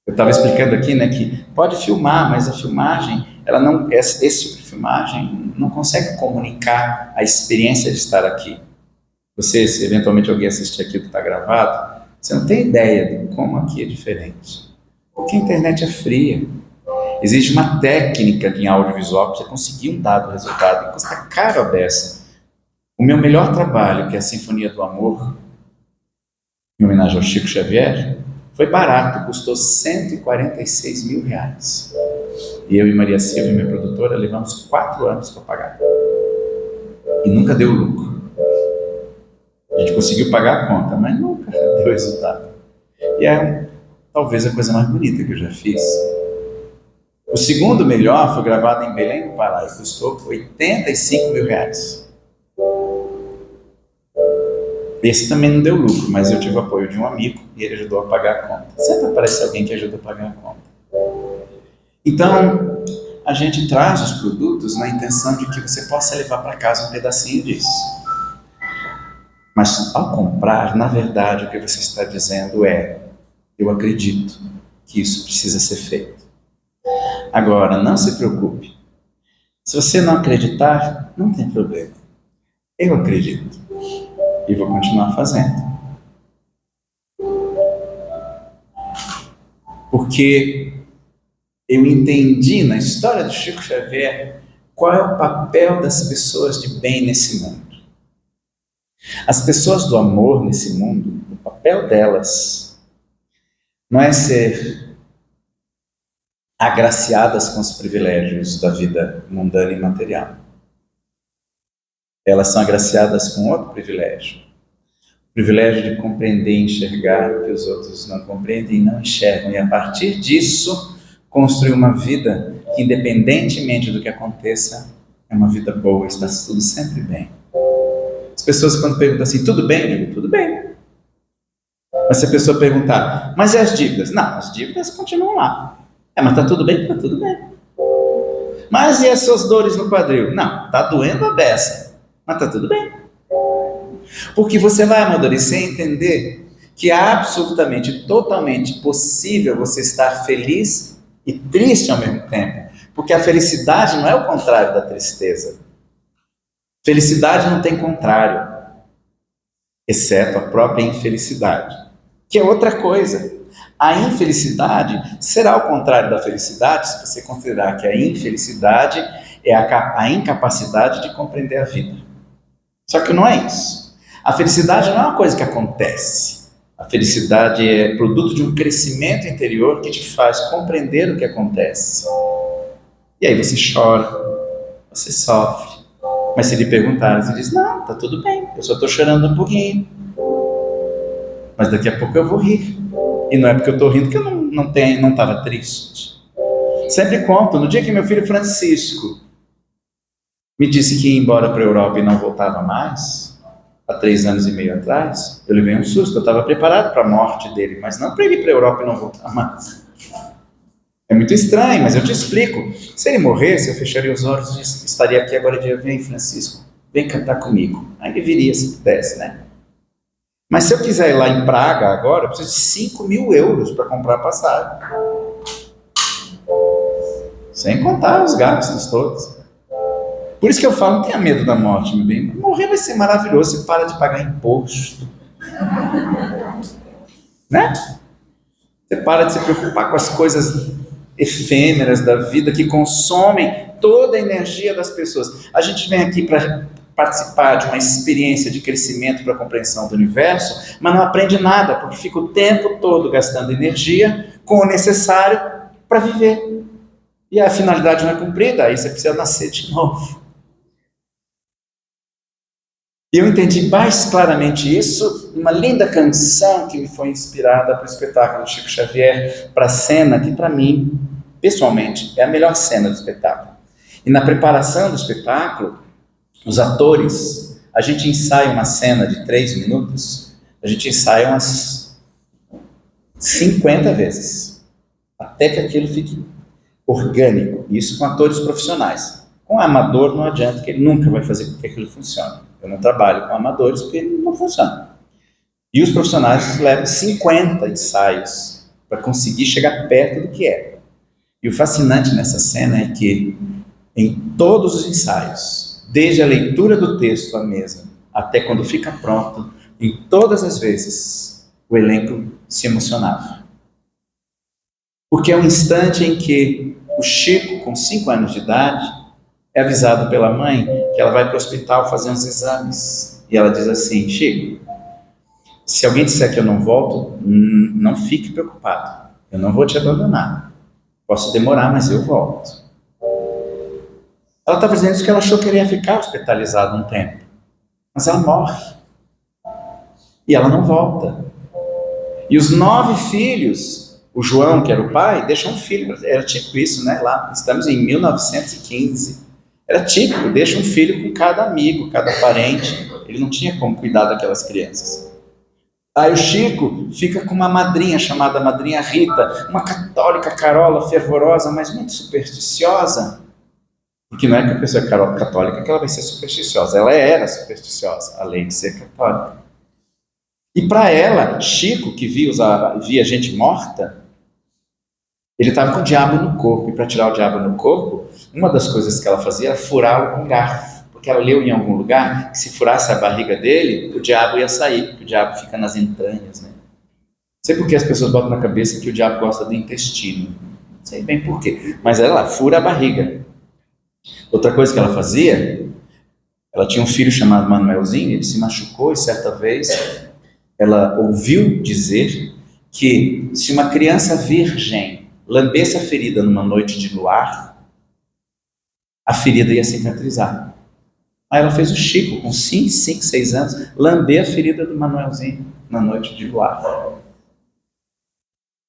[SPEAKER 1] Eu estava explicando aqui, né, que pode filmar, mas a filmagem, ela não, esse tipo de filmagem não consegue comunicar a experiência de estar aqui. Você, se eventualmente alguém assistir aquilo que está gravado, você não tem ideia de como aqui é diferente. Porque a internet é fria. Existe uma técnica em audiovisual para você conseguir um dado resultado, e custa caro a beça. O meu melhor trabalho, que é a Sinfonia do Amor, em homenagem ao Chico Xavier, foi barato, custou R$146 mil. E eu e Maria Silva, minha produtora, levamos 4 anos para pagar. E nunca deu lucro. A gente conseguiu pagar a conta, mas nunca deu resultado. E é talvez a coisa mais bonita que eu já fiz. O segundo melhor foi gravado em Belém do Pará e custou R$85 mil. Esse também não deu lucro, mas eu tive o apoio de um amigo e ele ajudou a pagar a conta. Sempre aparece alguém que ajuda a pagar a conta. Então, a gente traz os produtos na intenção de que você possa levar para casa um pedacinho disso. Mas ao comprar, na verdade, o que você está dizendo é: eu acredito que isso precisa ser feito. Agora, não se preocupe. Se você não acreditar, não tem problema. Eu acredito. E vou continuar fazendo. Porque eu entendi na história do Chico Xavier qual é o papel das pessoas de bem nesse mundo. As pessoas do amor nesse mundo, o papel delas não é ser agraciadas com os privilégios da vida mundana e material. Elas são agraciadas com outro privilégio. O privilégio de compreender e enxergar o que os outros não compreendem e não enxergam. E a partir disso, construir uma vida que, independentemente do que aconteça, é uma vida boa, está tudo sempre bem. As pessoas quando perguntam assim, tudo bem? Eu digo, tudo bem. Mas se a pessoa perguntar, mas e as dívidas? Não, as dívidas continuam lá. Mas tá tudo bem? Tá tudo bem. Mas e as suas dores no quadril? Não, tá doendo a beça. Mas tá tudo bem. Porque você vai amadurecer e entender que é absolutamente, totalmente possível você estar feliz e triste ao mesmo tempo. Porque a felicidade não é o contrário da tristeza. Felicidade não tem contrário, exceto a própria infelicidade, que é outra coisa. A infelicidade será o contrário da felicidade se você considerar que a infelicidade é a incapacidade de compreender a vida. Só que não é isso. A felicidade não é uma coisa que acontece. A felicidade é produto de um crescimento interior que te faz compreender o que acontece. E aí você chora, você sofre. Mas se lhe perguntarem, você diz, não, tá tudo bem, eu só estou chorando um pouquinho. Mas daqui a pouco eu vou rir. E não é porque eu estou rindo que eu não estava triste. Sempre conto, no dia que meu filho Francisco me disse que ia embora para a Europa e não voltava mais, há 3 anos e meio atrás, eu levei um susto, eu estava preparado para a morte dele, mas não para ele ir para a Europa e não voltar mais. É muito estranho, mas eu te explico. Se ele morresse, eu fecharia os olhos e estaria aqui agora de vem Francisco, vem cantar comigo. Aí ele viria se pudesse, né? Mas se eu quiser ir lá em Praga agora, eu preciso de 5.000 euros para comprar a passagem. Sem contar os gastos todos. Por isso que eu falo, não tenha medo da morte, meu bem. Morrer vai ser maravilhoso, você para de pagar imposto. Né? Você para de se preocupar com as coisas efêmeras da vida que consomem toda a energia das pessoas. A gente vem aqui para participar de uma experiência de crescimento para a compreensão do universo, mas não aprende nada, porque fica o tempo todo gastando energia com o necessário para viver. E a finalidade não é cumprida, aí você precisa nascer de novo. E eu entendi mais claramente isso numa linda canção que me foi inspirada para o espetáculo do Chico Xavier, para a cena que, para mim, pessoalmente, é a melhor cena do espetáculo. E na preparação do espetáculo, os atores, a gente ensaia uma cena de 3 minutos, a gente ensaia umas 50 vezes, até que aquilo fique orgânico. Isso com atores profissionais. Com amador não adianta, que ele nunca vai fazer com que aquilo funcione. Eu não trabalho com amadores porque não funciona. E os profissionais levam 50 ensaios para conseguir chegar perto do que é. E o fascinante nessa cena é que em todos os ensaios, desde a leitura do texto à mesa, até quando fica pronto, em todas as vezes, o elenco se emocionava. Porque é um instante em que o Chico, com 5 anos de idade, é avisado pela mãe que ela vai para o hospital fazer uns exames. E ela diz assim, Chico, se alguém disser que eu não volto, não fique preocupado. Eu não vou te abandonar. Posso demorar, mas eu volto. Ela estava dizendo isso que ela achou que ele ia ficar hospitalizado um tempo. Mas ela morre. E ela não volta. E os 9 filhos, o João, que era o pai, deixa um filho. Era tipo isso, né? Lá, estamos em 1915. Era típico, deixa um filho com cada amigo, cada parente. Ele não tinha como cuidar daquelas crianças. Aí o Chico fica com uma madrinha chamada Madrinha Rita, uma católica carola, fervorosa, mas muito supersticiosa. Porque não é que a pessoa é católica que ela vai ser supersticiosa. Ela era supersticiosa, além de ser católica. E para ela, Chico, que via gente morta, ele estava com o diabo no corpo. E para tirar o diabo no corpo, uma das coisas que ela fazia era furá-lo com garfo. Porque ela leu em algum lugar que se furasse a barriga dele, o diabo ia sair, porque o diabo fica nas entranhas, né? Não sei por que as pessoas botam na cabeça que o diabo gosta do intestino. Não sei bem por quê. Mas ela fura a barriga. Outra coisa que ela fazia, ela tinha um filho chamado Manuelzinho, ele se machucou e certa vez ela ouviu dizer que se uma criança virgem lambesse a ferida numa noite de luar, a ferida ia cicatrizar. Aí ela fez o Chico, com 5, 6 anos, lamber a ferida do Manuelzinho na noite de luar.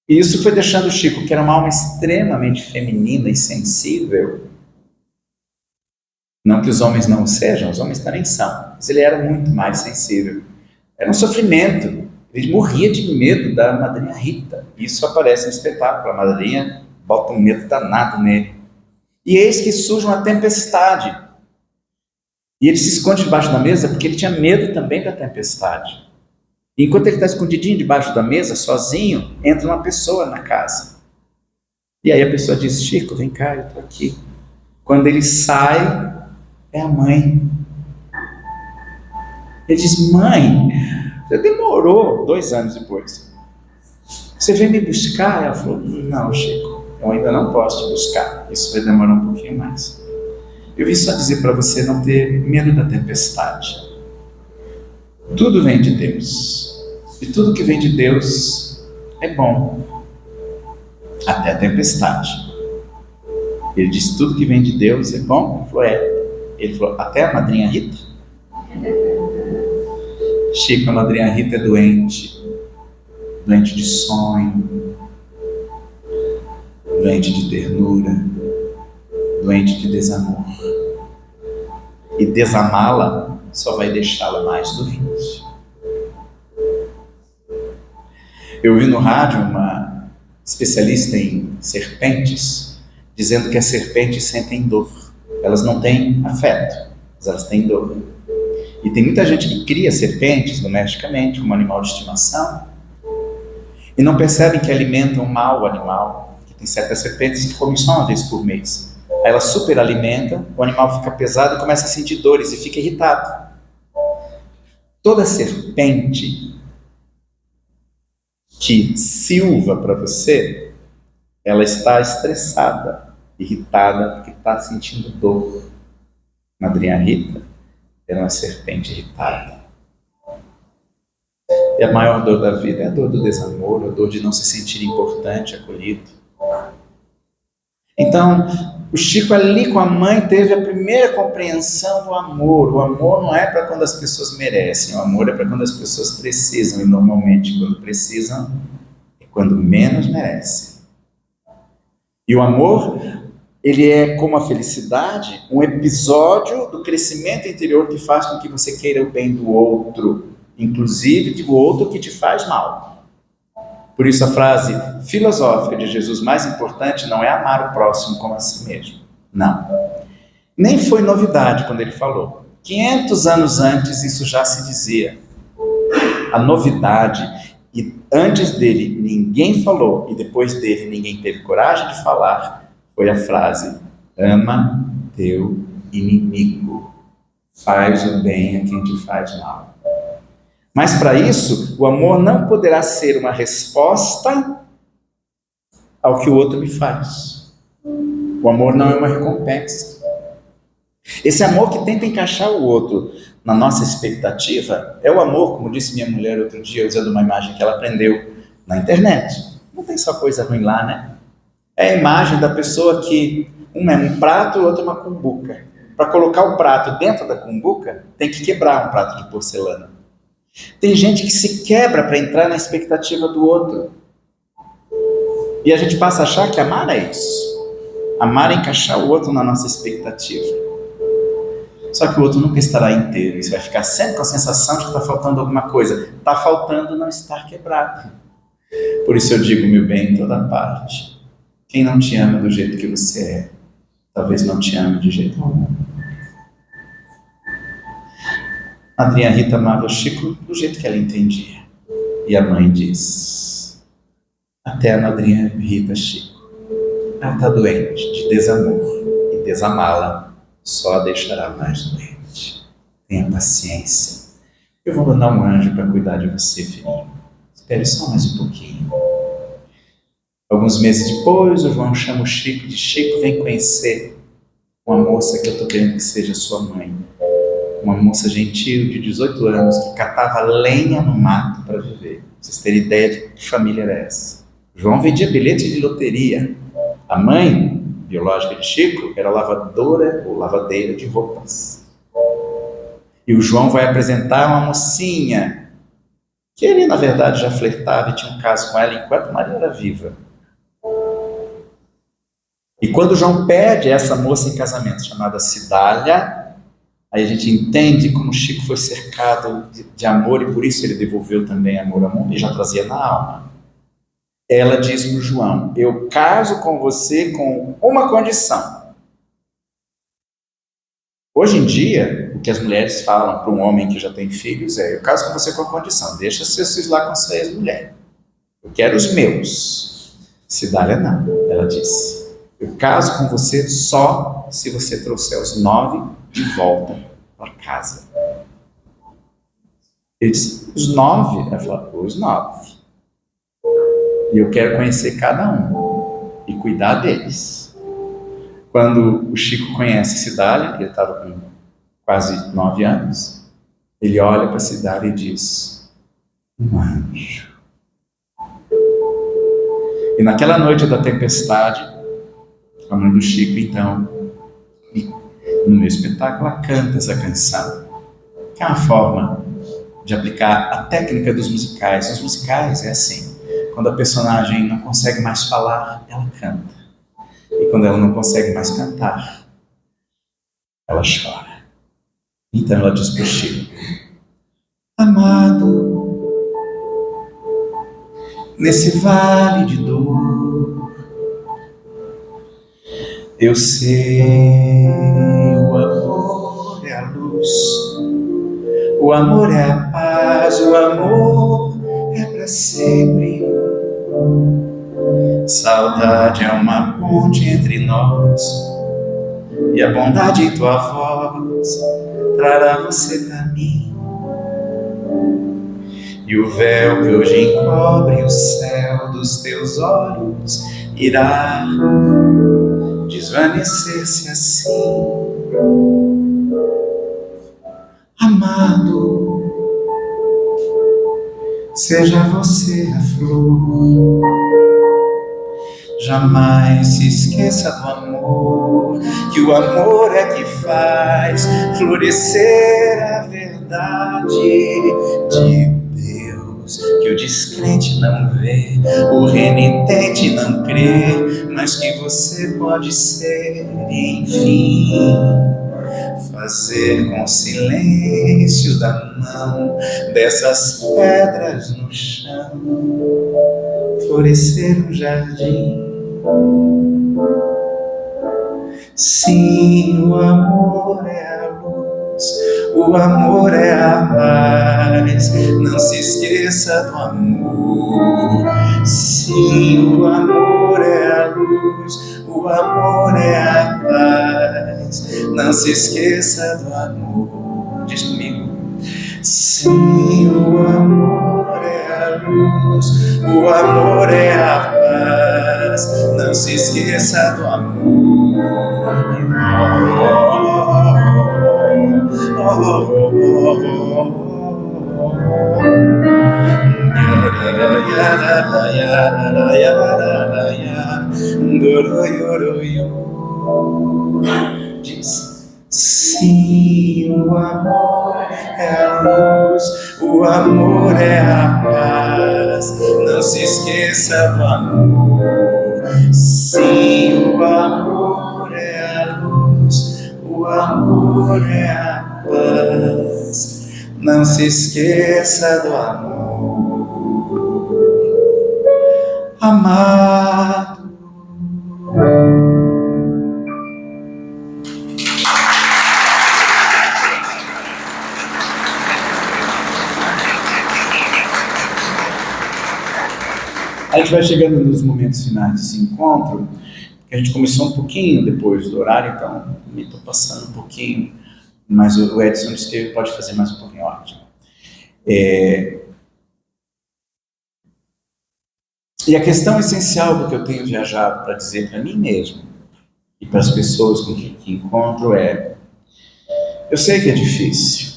[SPEAKER 1] E isso foi deixando o Chico, que era uma alma extremamente feminina e sensível, Não que os homens não o sejam, os homens também são, mas ele era muito mais sensível. Era um sofrimento. Ele morria de medo da madrinha Rita. Isso aparece no espetáculo. A madrinha bota um medo danado nele. E eis que surge uma tempestade. E ele se esconde debaixo da mesa porque ele tinha medo também da tempestade. E enquanto ele está escondidinho debaixo da mesa, sozinho, entra uma pessoa na casa. E aí a pessoa diz: Chico, vem cá, eu estou aqui. Quando ele sai, é a mãe. Ele diz: mãe, você demorou 2 anos depois. Você veio me buscar? Ela falou: não, Chico, eu ainda não posso te buscar. Isso vai demorar um pouquinho mais. Eu vim só dizer para você não ter medo da tempestade. Tudo vem de Deus. E tudo que vem de Deus é bom. Até a tempestade. Ele disse: tudo que vem de Deus é bom? Ele falou: é. Ele falou: até a madrinha Rita? Chico, a madrinha Rita é doente. Doente de sonho. Doente de ternura. Doente de desamor. E desamá-la só vai deixá-la mais doente. Eu ouvi no rádio uma especialista em serpentes dizendo que as serpentes sentem dor. Elas não têm afeto, mas elas têm dor. E tem muita gente que cria serpentes domesticamente como animal de estimação e não percebem que alimentam mal o animal. Que tem certas serpentes que comem só uma vez por mês. Aí ela superalimenta, o animal fica pesado e começa a sentir dores e fica irritado. Toda serpente que silva para você, ela está estressada, irritada, porque está sentindo dor. Madrinha Rita era uma serpente irritada. E a maior dor da vida é a dor do desamor, a dor de não se sentir importante, acolhido. Então, o Chico ali com a mãe teve a primeira compreensão do amor. O amor não é para quando as pessoas merecem, o amor é para quando as pessoas precisam, e normalmente quando precisam é quando menos merecem. E o amor, ele é como a felicidade, um episódio do crescimento interior que faz com que você queira o bem do outro, inclusive do outro que te faz mal. Por isso a frase filosófica de Jesus mais importante não é amar o próximo como a si mesmo. Não. Nem foi novidade quando ele falou. 500 anos antes isso já se dizia. A novidade, e antes dele ninguém falou, e depois dele ninguém teve coragem de falar, foi a frase: ama teu inimigo, faz o bem a quem te faz mal. Mas para isso, o amor não poderá ser uma resposta ao que o outro me faz. O amor não é uma recompensa. Esse amor que tenta encaixar o outro na nossa expectativa é o amor, como disse minha mulher outro dia, usando uma imagem que ela aprendeu na internet. Não tem só coisa ruim lá, né? É a imagem da pessoa que um é um prato e o outro é uma cumbuca. Para colocar o prato dentro da cumbuca, tem que quebrar um prato de porcelana. Tem gente que se quebra para entrar na expectativa do outro. E a gente passa a achar que amar é isso. Amar é encaixar o outro na nossa expectativa. Só que o outro nunca estará inteiro. E você vai ficar sempre com a sensação de que está faltando alguma coisa. Está faltando não estar quebrado. Por isso eu digo, meu bem, em toda parte. Quem não te ama do jeito que você é, talvez não te ame de jeito algum. A madrinha Rita amava o Chico do jeito que ela entendia. E a mãe diz: até a madrinha Rita, Chico, ela está doente de desamor, e desamá-la só a deixará mais doente. Tenha paciência. Eu vou mandar um anjo para cuidar de você, filhinho. Espere só mais um pouquinho. Alguns meses depois, o João chama o Chico de: Chico, vem conhecer uma moça que eu estou querendo que seja sua mãe. Uma moça gentil de 18 anos que catava lenha no mato para viver. Pra vocês terem ideia de que família era essa. João vendia bilhete de loteria. A mãe biológica de Chico era lavadora ou lavadeira de roupas. E o João vai apresentar uma mocinha que ele, na verdade, já flertava e tinha um caso com ela enquanto Maria era viva. E quando João pede essa moça em casamento, chamada Cidália, aí a gente entende como Chico foi cercado de amor e por isso ele devolveu também amor ao mundo e já trazia na alma. Ela diz para o João: eu caso com você com uma condição. Hoje em dia, o que as mulheres falam para um homem que já tem filhos é: eu caso com você com a condição, deixa seus filhos lá com sua ex-mulher. Eu quero os meus. Cidália não, ela disse: eu caso com você só se você trouxer os 9 de volta para casa. Ele disse: os 9? Ela falou: os 9. E eu quero conhecer cada um e cuidar deles. Quando o Chico conhece Cidália, ele estava com quase 9 anos, ele olha para Cidália e diz: um anjo. E naquela noite da tempestade, a mãe do Chico, então, no meu espetáculo, ela canta essa canção, que é uma forma de aplicar a técnica dos musicais. Os musicais é assim: quando a personagem não consegue mais falar, ela canta. E quando ela não consegue mais cantar, ela chora. Então ela diz para o Chico: amado, nesse vale de dor, eu sei, o amor é a luz, o amor é a paz, o amor é para sempre. Saudade é uma ponte entre nós, e a bondade em tua voz trará você pra mim. E o véu que hoje encobre o céu dos teus olhos irá desvanecer-se assim. Amado, seja você a flor, jamais se esqueça do amor, que o amor é que faz florescer a verdade de Deus, que o descrente não vê, o renitente não crê, mas que você pode ser, enfim, fazer com o silêncio da mão dessas pedras no chão florescer um jardim. Sim, o amor é a luz, o amor é a paz, não se esqueça do amor. Sim, o amor é a luz, o amor é a paz, não se esqueça do amor. Diz comigo. Sim, o amor é a luz, o amor é a paz, não se esqueça do amor. Diz: sim, o amor é a luz, o amor é a paz, não se esqueça do amor. Sim, o amor é a luz, o amor é a paz, não se esqueça do amor. Amado. A gente vai chegando nos momentos finais desse encontro, que a gente começou um pouquinho depois do horário, então me estou passando um pouquinho, mas o Edson disse que pode fazer mais um pouquinho, ótimo. E a questão essencial do que eu tenho viajado para dizer para mim mesmo e para as pessoas com que encontro é: eu sei que é difícil.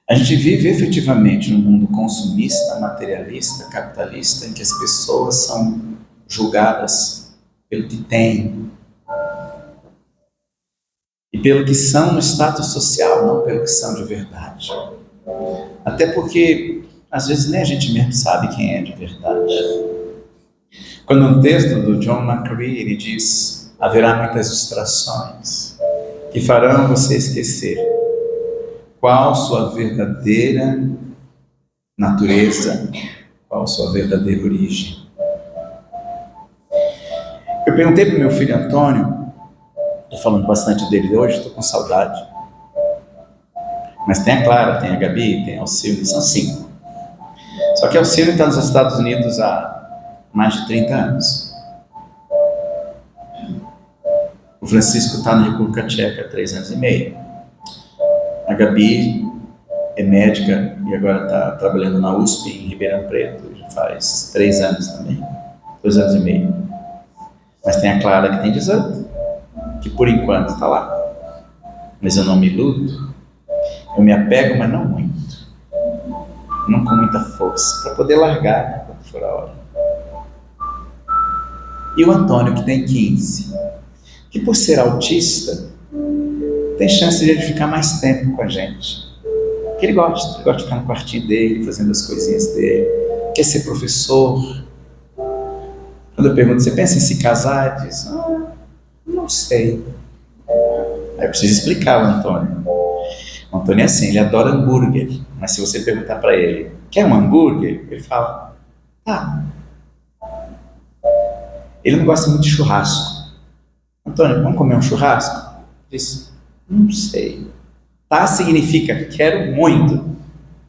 [SPEAKER 1] A gente vive efetivamente num mundo consumista, materialista, capitalista, em que as pessoas são julgadas pelo que têm e pelo que são no status social, não pelo que são de verdade. Até porque, às vezes, nem a gente mesmo sabe quem é de verdade. Quando um texto do John McCree, ele diz: haverá muitas distrações que farão você esquecer qual sua verdadeira natureza, qual sua verdadeira origem. Eu perguntei para o meu filho Antônio, estou falando bastante dele hoje, estou com saudade. Mas tem a Clara, tem a Gabi, tem a Alcilne, são 5. Só que a Alcilne está nos Estados Unidos há mais de 30 anos. O Francisco está na República Tcheca há 3 anos e meio. A Gabi é médica e agora está trabalhando na USP em Ribeirão Preto, já faz 3 anos também, 2 anos e meio. Mas tem a Clara que tem 18, que por enquanto está lá. Mas eu não me iludo, eu me apego, mas não muito. Não com muita força, para poder largar quando for a hora. E o Antônio, que tem 15, que por ser autista, tem chance de ele ficar mais tempo com a gente. Porque ele gosta de ficar no quartinho dele, fazendo as coisinhas dele, quer ser professor. Quando eu pergunto, você pensa em se casar? Ele diz, não sei. Aí eu preciso explicar o Antônio. O Antônio é assim, ele adora hambúrguer, mas se você perguntar para ele, quer um hambúrguer? Ele fala, Ele não gosta muito de churrasco. Antônio, vamos comer um churrasco? Ele diz, não sei. Tá significa quero muito.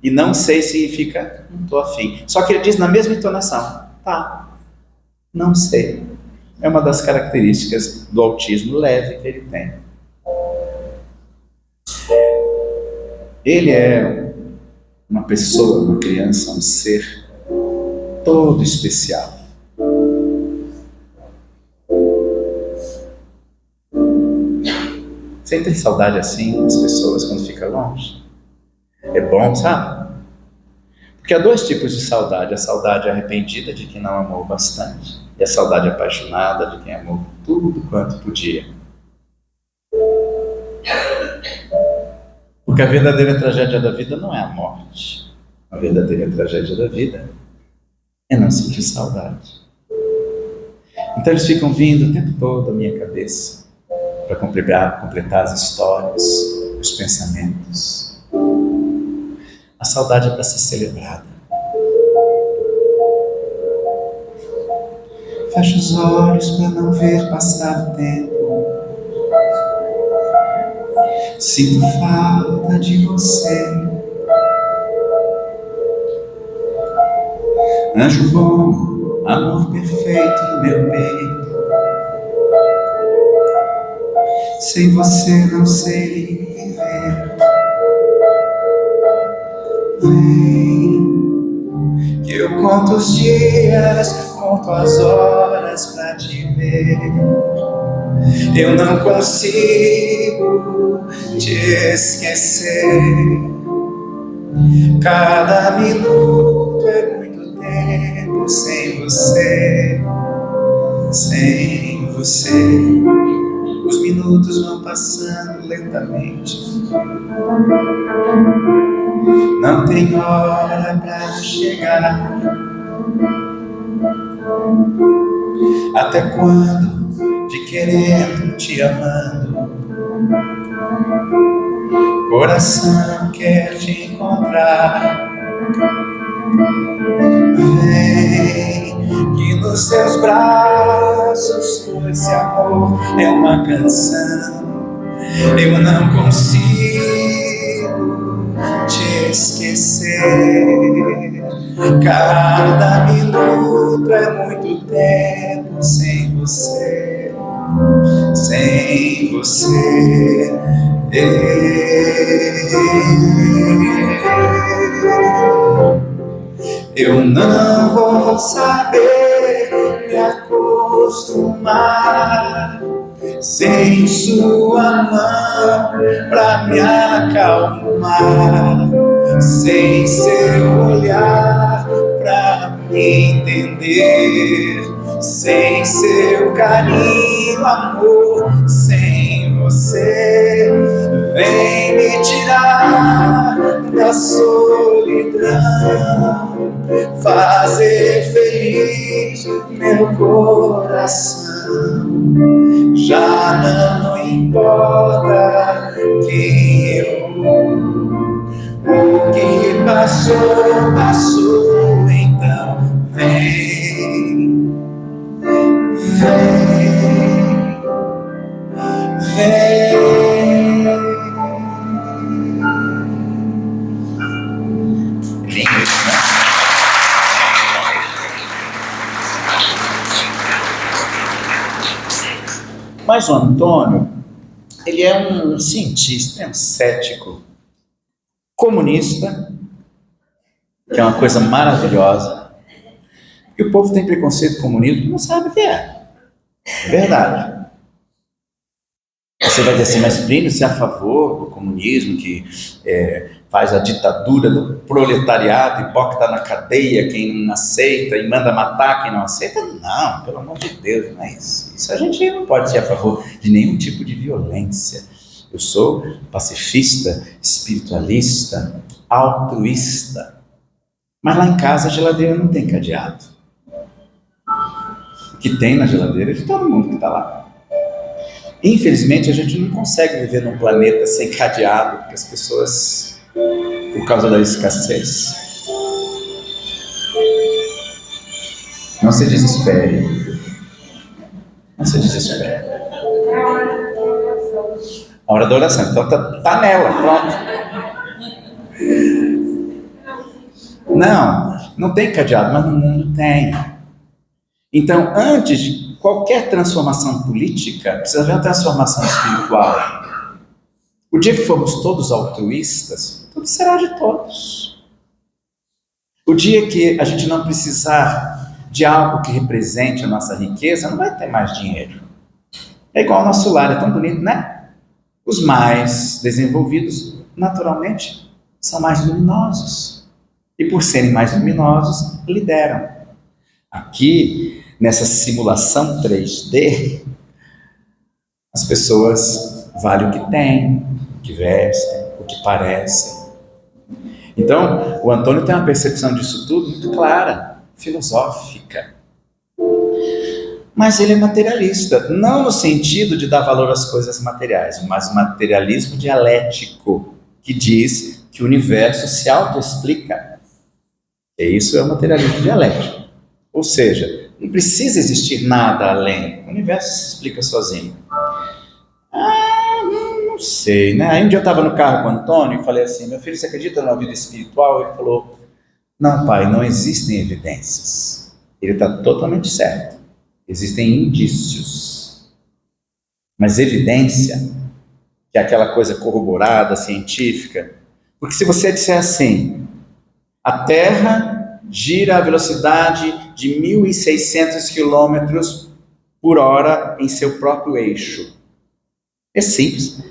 [SPEAKER 1] E não sei significa não estou afim. Só que ele diz na mesma entonação. Tá, não sei. É uma das características do autismo leve que ele tem. Ele é uma pessoa, uma criança, um ser todo especial. Você tem saudade assim das pessoas quando fica longe? É bom, sabe? Porque há 2 tipos de saudade. A saudade arrependida de quem não amou bastante. E a saudade apaixonada de quem amou tudo quanto podia. Porque a verdadeira tragédia da vida não é a morte. A verdadeira tragédia da vida é não sentir saudade. Então eles ficam vindo o tempo todo à minha cabeça para completar as histórias, os pensamentos. A saudade é para ser celebrada. Fecho os olhos para não ver passar o tempo. Sinto falta de você. Anjo bom, amor perfeito no meu peito. Sem você não sei viver. Vem, que eu conto os dias, conto as horas pra te ver. Eu não consigo te esquecer. Cada minuto é muito tempo sem você. Sem você, os minutos vão passando lentamente. Não tem hora pra chegar. Até quando, de querendo, te amando, coração quer te encontrar. Vem, que nos seus braços esse amor é uma canção. Eu não consigo te esquecer. Cada minuto é muito tempo sem você. Sem você. Eu não vou saber me acostumar sem sua mão pra me acalmar, sem seu olhar pra me entender, sem seu carinho, amor, sem você. Vem me tirar da solidão. fazer feliz meu coração. Já não importa quem eu, o que passou, passou, então vem, vem, vem. Lindo, né? Mas o Antônio, ele é um cientista, é um cético, comunista, que é uma coisa maravilhosa. E o povo tem preconceito com o comunismo que não sabe o que é. Verdade. Você vai dizer assim, mas Plínio, você é a favor do comunismo, que faz a ditadura do proletariado e bota na cadeia quem não aceita e manda matar quem não aceita? Não, pelo amor de Deus, não é isso. Isso a gente não pode ser a favor de nenhum tipo de violência. Eu sou pacifista, espiritualista, altruísta. Mas lá em casa a geladeira não tem cadeado. O que tem na geladeira é de todo mundo que está lá. Infelizmente, a gente não consegue viver num planeta sem cadeado, porque as pessoas, por causa da escassez. Não se desespere. Não se desespere. A hora da oração. Então tá nela, pronto. Não tem cadeado, mas no mundo tem. Então, antes de qualquer transformação política, precisa haver uma transformação espiritual. O dia que formos todos altruístas, tudo será de todos. O dia que a gente não precisar de algo que represente a nossa riqueza, não vai ter mais dinheiro. É igual ao nosso lar, é tão bonito, né? Os mais desenvolvidos, naturalmente, são mais luminosos. E por serem mais luminosos, lideram. Aqui, nessa simulação 3D, as pessoas valem o que têm, o que vestem, o que parecem. Então, o Antônio tem uma percepção disso tudo muito clara, filosófica. Mas ele é materialista, não no sentido de dar valor às coisas materiais, mas o materialismo dialético, que diz que o universo se autoexplica. E isso é o materialismo dialético. Ou seja, não precisa existir nada além. O universo se explica sozinho. Não sei, né? Aí um dia eu estava no carro com o Antônio e falei assim, meu filho, você acredita numa vida espiritual? Ele falou, não, pai, não existem evidências. Ele está totalmente certo. Existem indícios. Mas evidência, que é aquela coisa corroborada, científica. Porque se você disser assim, a Terra gira a velocidade de 1.600 km por hora em seu próprio eixo. É simples.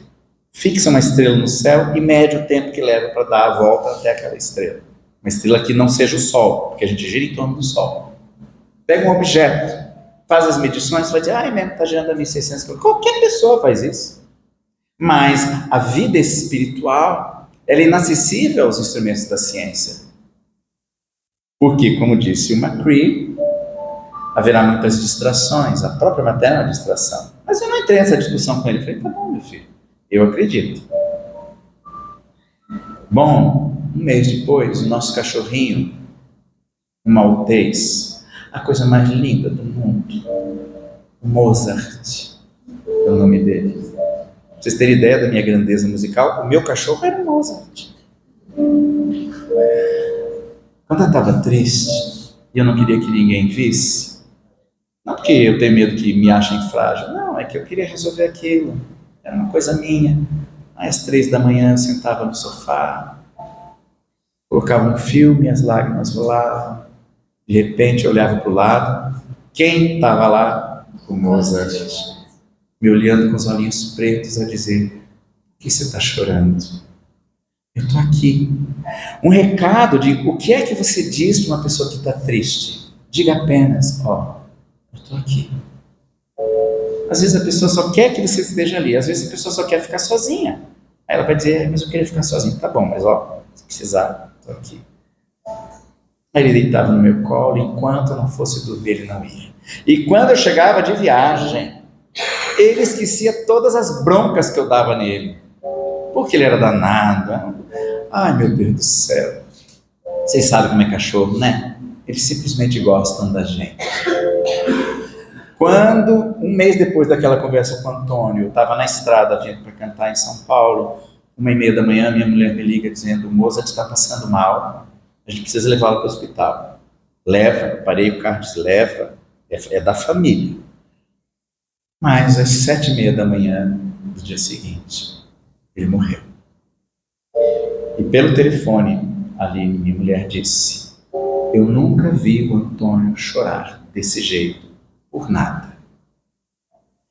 [SPEAKER 1] Fixa uma estrela no céu e mede o tempo que leva para dar a volta até aquela estrela. Uma estrela que não seja o Sol, porque a gente gira em torno do Sol. Pega um objeto, faz as medições, vai dizer, mesmo, está girando a 1.600 km. Qualquer pessoa faz isso. Mas a vida espiritual, ela é inacessível aos instrumentos da ciência. Porque, como disse o McCree, haverá muitas distrações, a própria matéria é uma distração. Mas eu não entrei nessa discussão com ele, falei, tá bom, meu filho, eu acredito. Bom, um mês depois, o nosso cachorrinho, um maltês, a coisa mais linda do mundo, o Mozart, é o nome dele. Pra vocês terem ideia da minha grandeza musical, o meu cachorro era o Mozart. Quando eu estava triste e eu não queria que ninguém visse, não porque eu tenho medo que me achem frágil, não, é que eu queria resolver aquilo, era uma coisa minha. Às 3 da manhã eu sentava no sofá, colocava um filme, as lágrimas rolavam, de repente eu olhava para o lado, quem estava lá? O Mozart, me olhando com os olhinhos pretos a dizer, por que você está chorando? Eu estou aqui. Um recado de o que é que você diz para uma pessoa que está triste? Diga apenas, eu estou aqui. Às vezes a pessoa só quer que você esteja ali, às vezes a pessoa só quer ficar sozinha. Aí ela vai dizer, mas eu queria ficar sozinha. Tá bom, mas se precisar, estou aqui. Aí ele deitava no meu colo, enquanto eu não fosse dormir, ele não ia. E quando eu chegava de viagem, ele esquecia todas as broncas que eu dava nele, porque ele era danado. Ai, meu Deus do céu. Vocês sabem como é cachorro, né? Eles simplesmente gostam da gente. Quando, um mês depois daquela conversa com o Antônio, eu estava na estrada vindo para cantar em São Paulo, 1h30 da manhã, minha mulher me liga dizendo: o Mozart está passando mal, a gente precisa levá-lo para o hospital. Leva, parei o carro, disse: leva, é da família. Mas às 7h30 da manhã do dia seguinte, ele morreu. E pelo telefone, ali minha mulher disse: eu nunca vi o Antônio chorar desse jeito, por nada.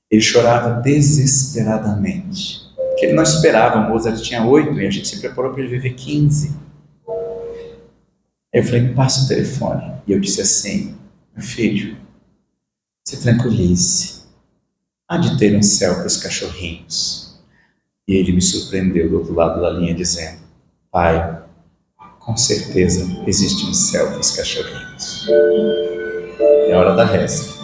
[SPEAKER 1] Ele chorava desesperadamente, porque ele não esperava. O Mozart tinha 8 e a gente se preparou para ele viver 15. Aí eu falei: me passa o telefone. E eu disse assim: meu filho, se tranquilize, há de ter um céu para os cachorrinhos. E ele me surpreendeu do outro lado da linha dizendo: pai, com certeza existe um céu para os cachorrinhos. É hora da reza.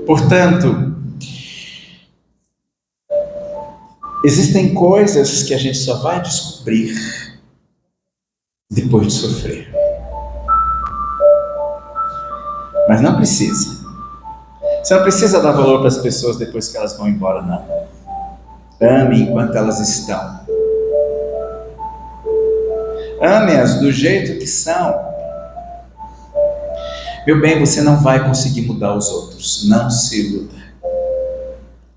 [SPEAKER 1] Portanto, existem coisas que a gente só vai descobrir depois de sofrer. Mas não precisa. Você não precisa dar valor para as pessoas depois que elas vão embora, não. Ame enquanto elas estão. Ame-as do jeito que são. Meu bem, você não vai conseguir mudar os outros. Não se iluda.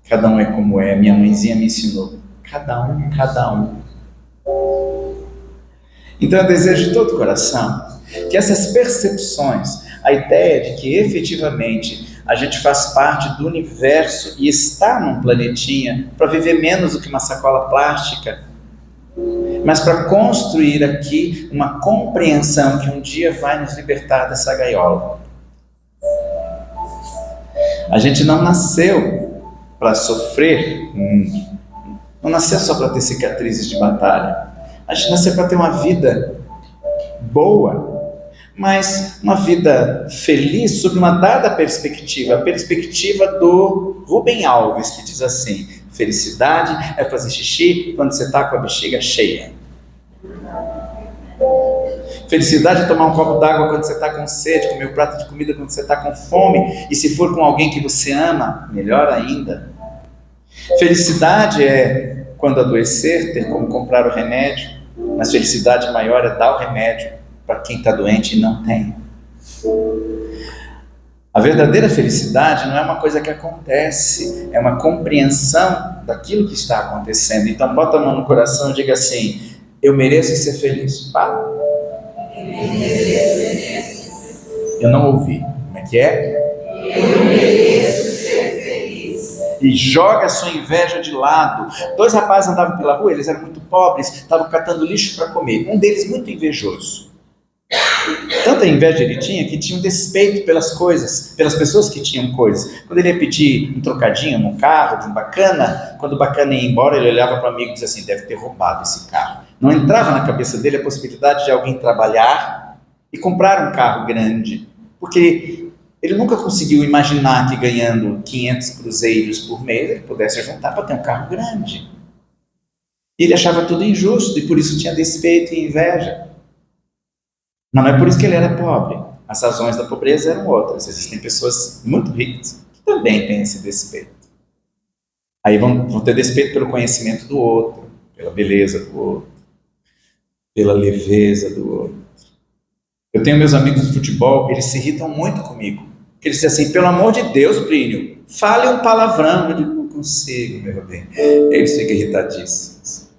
[SPEAKER 1] Cada um é como é. Minha mãezinha me ensinou. Cada um, cada um. Então eu desejo de todo o coração que essas percepções, a ideia de que efetivamente a gente faz parte do universo e está num planetinha para viver menos do que uma sacola plástica, mas para construir aqui uma compreensão que um dia vai nos libertar dessa gaiola. A gente não nasceu para sofrer, não nasceu só para ter cicatrizes de batalha. A gente nasceu para ter uma vida boa, mas uma vida feliz sob uma dada perspectiva, a perspectiva do Rubem Alves, que diz assim: felicidade é fazer xixi quando você está com a bexiga cheia. Felicidade é tomar um copo d'água quando você está com sede, comer um prato de comida quando você está com fome, e se for com alguém que você ama, melhor ainda. Felicidade é, quando adoecer, ter como comprar o remédio, mas felicidade maior é dar o remédio para quem está doente e não tem. A verdadeira felicidade não é uma coisa que acontece, é uma compreensão daquilo que está acontecendo. Então bota a mão no coração e diga assim: eu mereço ser feliz. Fala. Eu não ouvi. Como é que é?
[SPEAKER 2] Eu mereço ser feliz.
[SPEAKER 1] E joga a sua inveja de lado. 2 rapazes andavam pela rua, eles eram muito pobres, estavam catando lixo para comer. Um deles muito invejoso. Tanta inveja ele tinha que tinha um despeito pelas coisas, pelas pessoas que tinham coisas. Quando ele ia pedir um trocadinho num carro de um bacana, quando o bacana ia embora, ele olhava para o amigo e dizia assim: deve ter roubado esse carro. Não entrava na cabeça dele a possibilidade de alguém trabalhar e comprar um carro grande, porque ele nunca conseguiu imaginar que ganhando 500 cruzeiros por mês ele pudesse juntar para ter um carro grande. E ele achava tudo injusto e por isso tinha despeito e inveja. Mas não é por isso que ele era pobre. As razões da pobreza eram outras. Existem pessoas muito ricas que também têm esse despeito. Aí vão ter despeito pelo conhecimento do outro, pela beleza do outro, pela leveza do outro. Eu tenho meus amigos de futebol, eles se irritam muito comigo. Eles dizem assim: pelo amor de Deus, Plínio, fale um palavrão. Eu digo: não consigo, meu bem. Eles ficam irritadíssimos.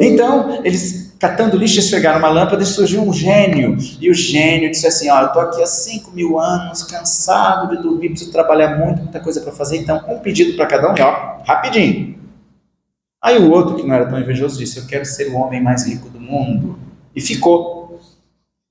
[SPEAKER 1] Então, eles catando lixo, esfregaram uma lâmpada e surgiu um gênio. E o gênio disse assim: ó, eu estou aqui há 5.000 anos, cansado de dormir, preciso trabalhar muito, muita coisa para fazer, então um pedido para cada um, e ó, rapidinho. Aí o outro, que não era tão invejoso, disse: eu quero ser o homem mais rico do mundo. E ficou.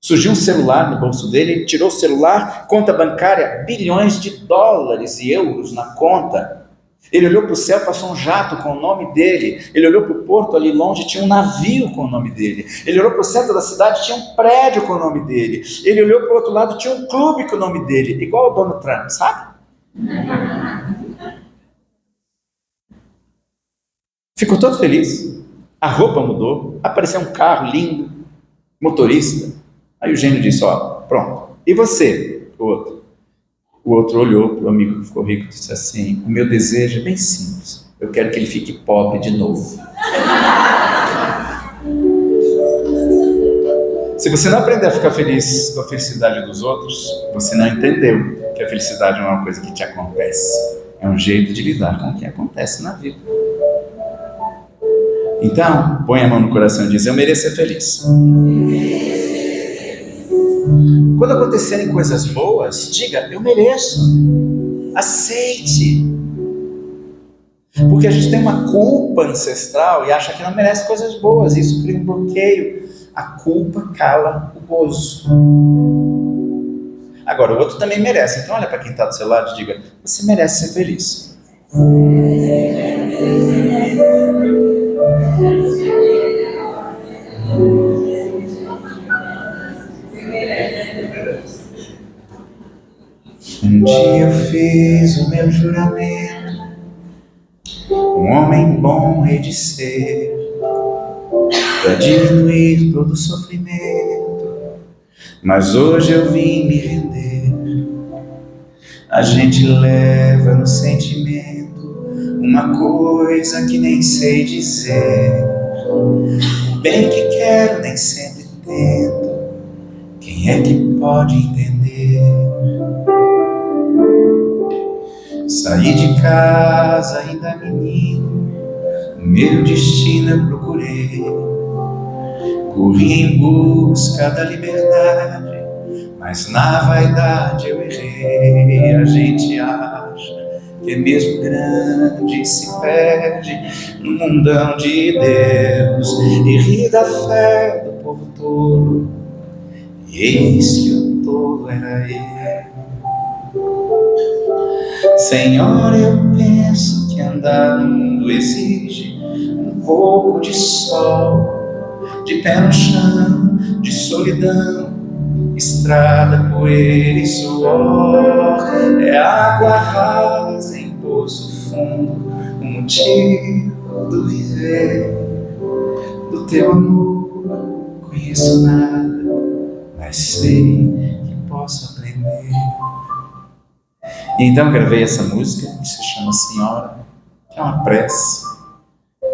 [SPEAKER 1] Surgiu um celular no bolso dele, ele tirou o celular, conta bancária, bilhões de dólares e euros na conta. Ele olhou para o céu, passou um jato com o nome dele. Ele olhou para o porto ali longe, tinha um navio com o nome dele. Ele olhou para o centro da cidade, tinha um prédio com o nome dele. Ele olhou para o outro lado, tinha um clube com o nome dele, igual o Donald Trump, sabe? Ficou todo feliz. A roupa mudou, apareceu um carro lindo, motorista. Aí o gênio disse, ó, pronto. E você? O outro. O outro olhou para o amigo que ficou rico e disse assim, o meu desejo é bem simples. Eu quero que ele fique pobre de novo. Se você não aprender a ficar feliz com a felicidade dos outros, você não entendeu que a felicidade não é uma coisa que te acontece. É um jeito de lidar com o que acontece na vida. Então, põe a mão no coração e diz, eu mereço ser feliz. Quando acontecerem coisas boas, diga, eu mereço. Aceite. Porque a gente tem uma culpa ancestral e acha que não merece coisas boas. Isso cria um bloqueio. A culpa cala o gozo. Agora, o outro também merece. Então, olha para quem está do seu lado e diga, você merece ser feliz. Um dia eu fiz o meu juramento, um homem bom hei de ser, para diminuir todo o sofrimento, mas hoje eu vim me render. A gente leva no sentimento uma coisa que nem sei dizer, o bem que quero nem sempre tento, quem é que pode entender? Saí de casa ainda menino, o meu destino eu procurei, corri em busca da liberdade, mas na vaidade eu errei. A gente acha que é mesmo grande e se perde no mundão de Deus e ri da fé do povo tolo, e eis que o tolo era ele. Senhor, eu penso que andar no mundo exige um pouco de sol, de pé no chão, de solidão, estrada, poeira e suor. É água rasa em poço fundo, o motivo do viver. Do teu amor conheço nada, mas sei que posso aprender. E então gravei essa música, que se chama Senhora, que é uma prece,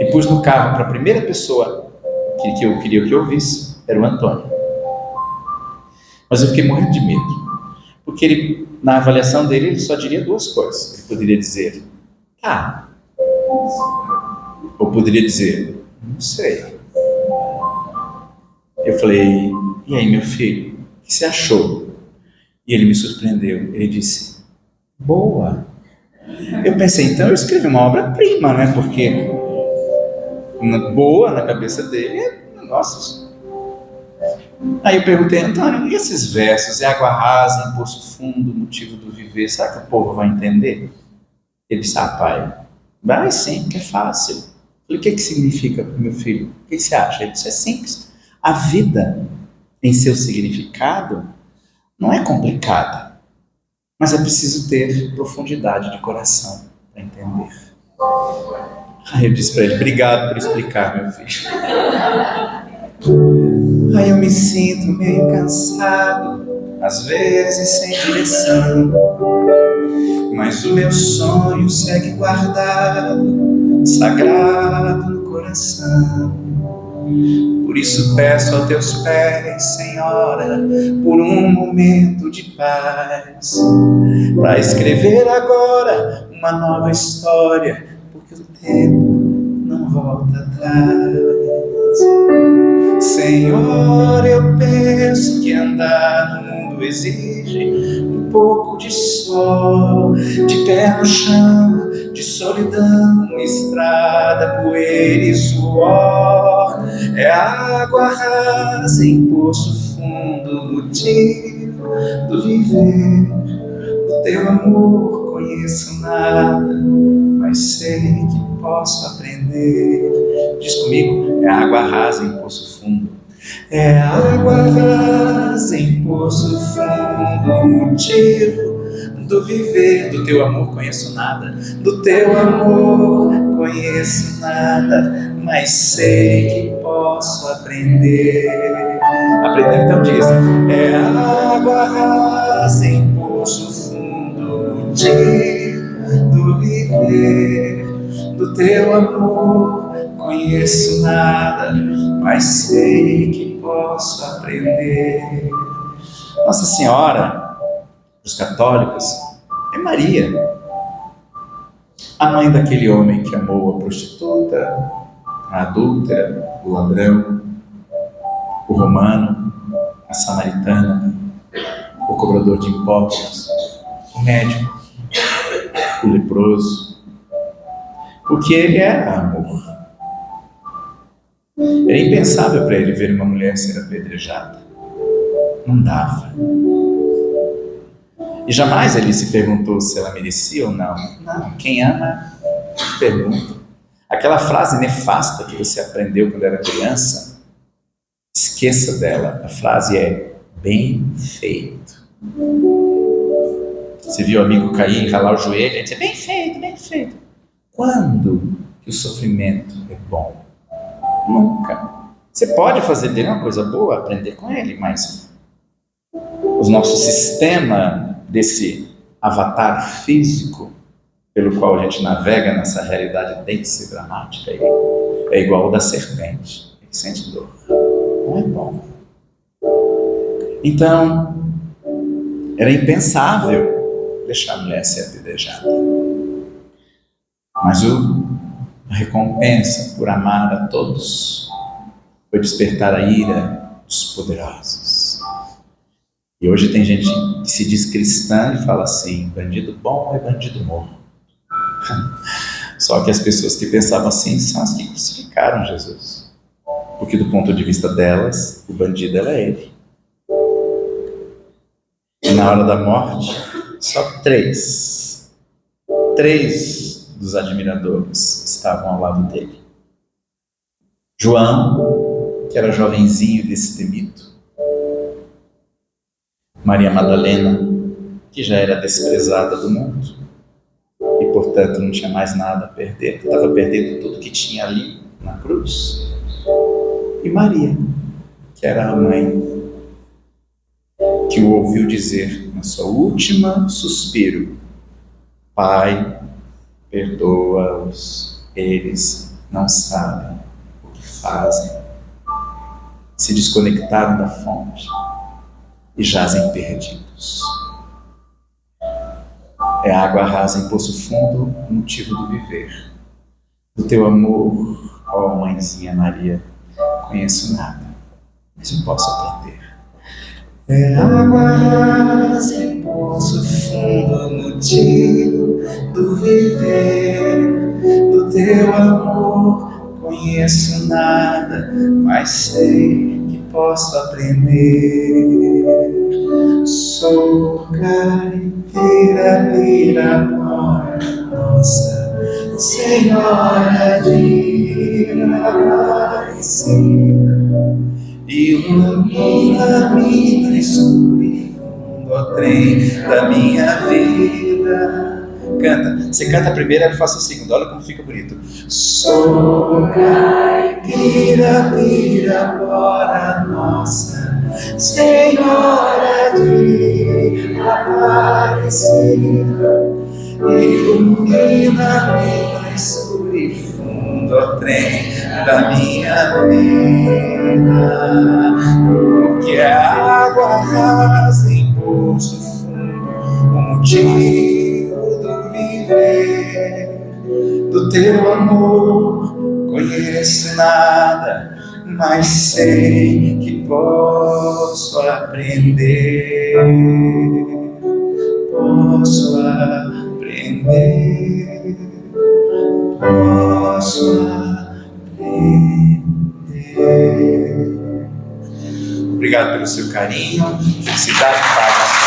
[SPEAKER 1] e pus no carro para a primeira pessoa que eu queria que eu ouvisse, era o Antônio. Mas eu fiquei morrendo de medo, porque ele, na avaliação dele, ele só diria duas coisas. Ele poderia dizer, tá, ou poderia dizer, não sei. Eu falei, e aí meu filho, o que você achou? E ele me surpreendeu, ele disse, boa. Eu pensei, então eu escrevi uma obra-prima, né? Porque boa na cabeça dele é, nossa. Aí eu perguntei, Antônio, e esses versos? É água rasa, em poço fundo, motivo do viver, será que o povo vai entender? Ele disse, pai, vai sim, porque é fácil. Eu falei, o que significa, meu filho? O que você acha? Ele disse, é simples. A vida, em seu significado, não é complicada. Mas é preciso ter profundidade de coração para entender. Aí eu disse para ele, obrigado por explicar, meu filho. Aí eu me sinto meio cansado, às vezes sem direção, mas o meu sonho segue guardado, sagrado no coração. Por isso peço aos teus pés, Senhora, por um momento de paz, para escrever agora uma nova história, porque o tempo não volta atrás. Senhor, eu penso que andar no mundo exige um pouco de sol, de pé no chão, de solidão, estrada, poeira e suor. É água rasa em poço fundo, do motivo do viver. Do teu amor conheço nada, mas sei que posso aprender. Diz comigo, é água rasa em poço fundo. É água rasa em poço fundo, motivo do viver. Do teu amor conheço nada, do teu amor conheço nada, mas sei que posso aprender. Aprender, então diz, é água rasa em poço fundo, motivo do viver. Do teu amor conheço nada, mas sei que posso aprender. Nossa Senhora, os católicos, é Maria, a mãe daquele homem que amou a prostituta, a adúltera, o ladrão, o romano, a samaritana, o cobrador de impostos, o médico, o leproso, porque ele era amor. Era impensável para ele ver uma mulher ser apedrejada. Não dava. E jamais ele se perguntou se ela merecia ou não. Não, quem ama, pergunta. Aquela frase nefasta que você aprendeu quando era criança, esqueça dela. A frase é bem feito. Você viu o amigo cair, ralar o joelho e dizer bem feito, bem feito. Quando que o sofrimento é bom? Nunca. Você pode fazer dele uma coisa boa, aprender com ele, mas o nosso sistema desse avatar físico pelo qual a gente navega nessa realidade densa e dramática é igual ao da serpente. Ele sente dor. Não é bom. Então, era impensável deixar a mulher ser apedrejada. Mas a recompensa por amar a todos foi despertar a ira dos poderosos. E hoje tem gente que se diz cristã e fala assim, bandido bom é bandido morto. Só que as pessoas que pensavam assim são as que crucificaram Jesus. Porque do ponto de vista delas, o bandido era ele. E na hora da morte, só três dos admiradores estavam ao lado dele. João, que era jovenzinho destemido. Maria Madalena, que já era desprezada do mundo e, portanto, não tinha mais nada a perder, estava perdendo tudo que tinha ali na cruz. E Maria, que era a mãe, que o ouviu dizer no seu último suspiro, Pai, perdoa-os, eles não sabem o que fazem. Se desconectaram da fonte e jazem perdidos. É água rasa em poço fundo, motivo do viver. Do teu amor, ó mãezinha Maria, conheço nada, mas eu posso aprender. É água rasa em poço fundo, motivo do viver. Do teu amor conheço nada, mas sei que posso aprender. Sou caipira, pirapora, nossa Senhora de Aparecida, ilumina-me no escuro e fundo, ó trem da minha vida. Canta, você canta a primeira, eu faço a segunda, olha como fica bonito. Sou caipira, pirapora, nossa Senhora de Aparecida, ilumina-me no escuro e fundo, ó trem da minha vida. Porque a água rasa em poço fundo, o motivo do viver. Do teu amor conheço nada, mas sei que posso aprender. Posso aprender. Posso aprender. Obrigado. obrigado pelo seu carinho. Felicidade, paz.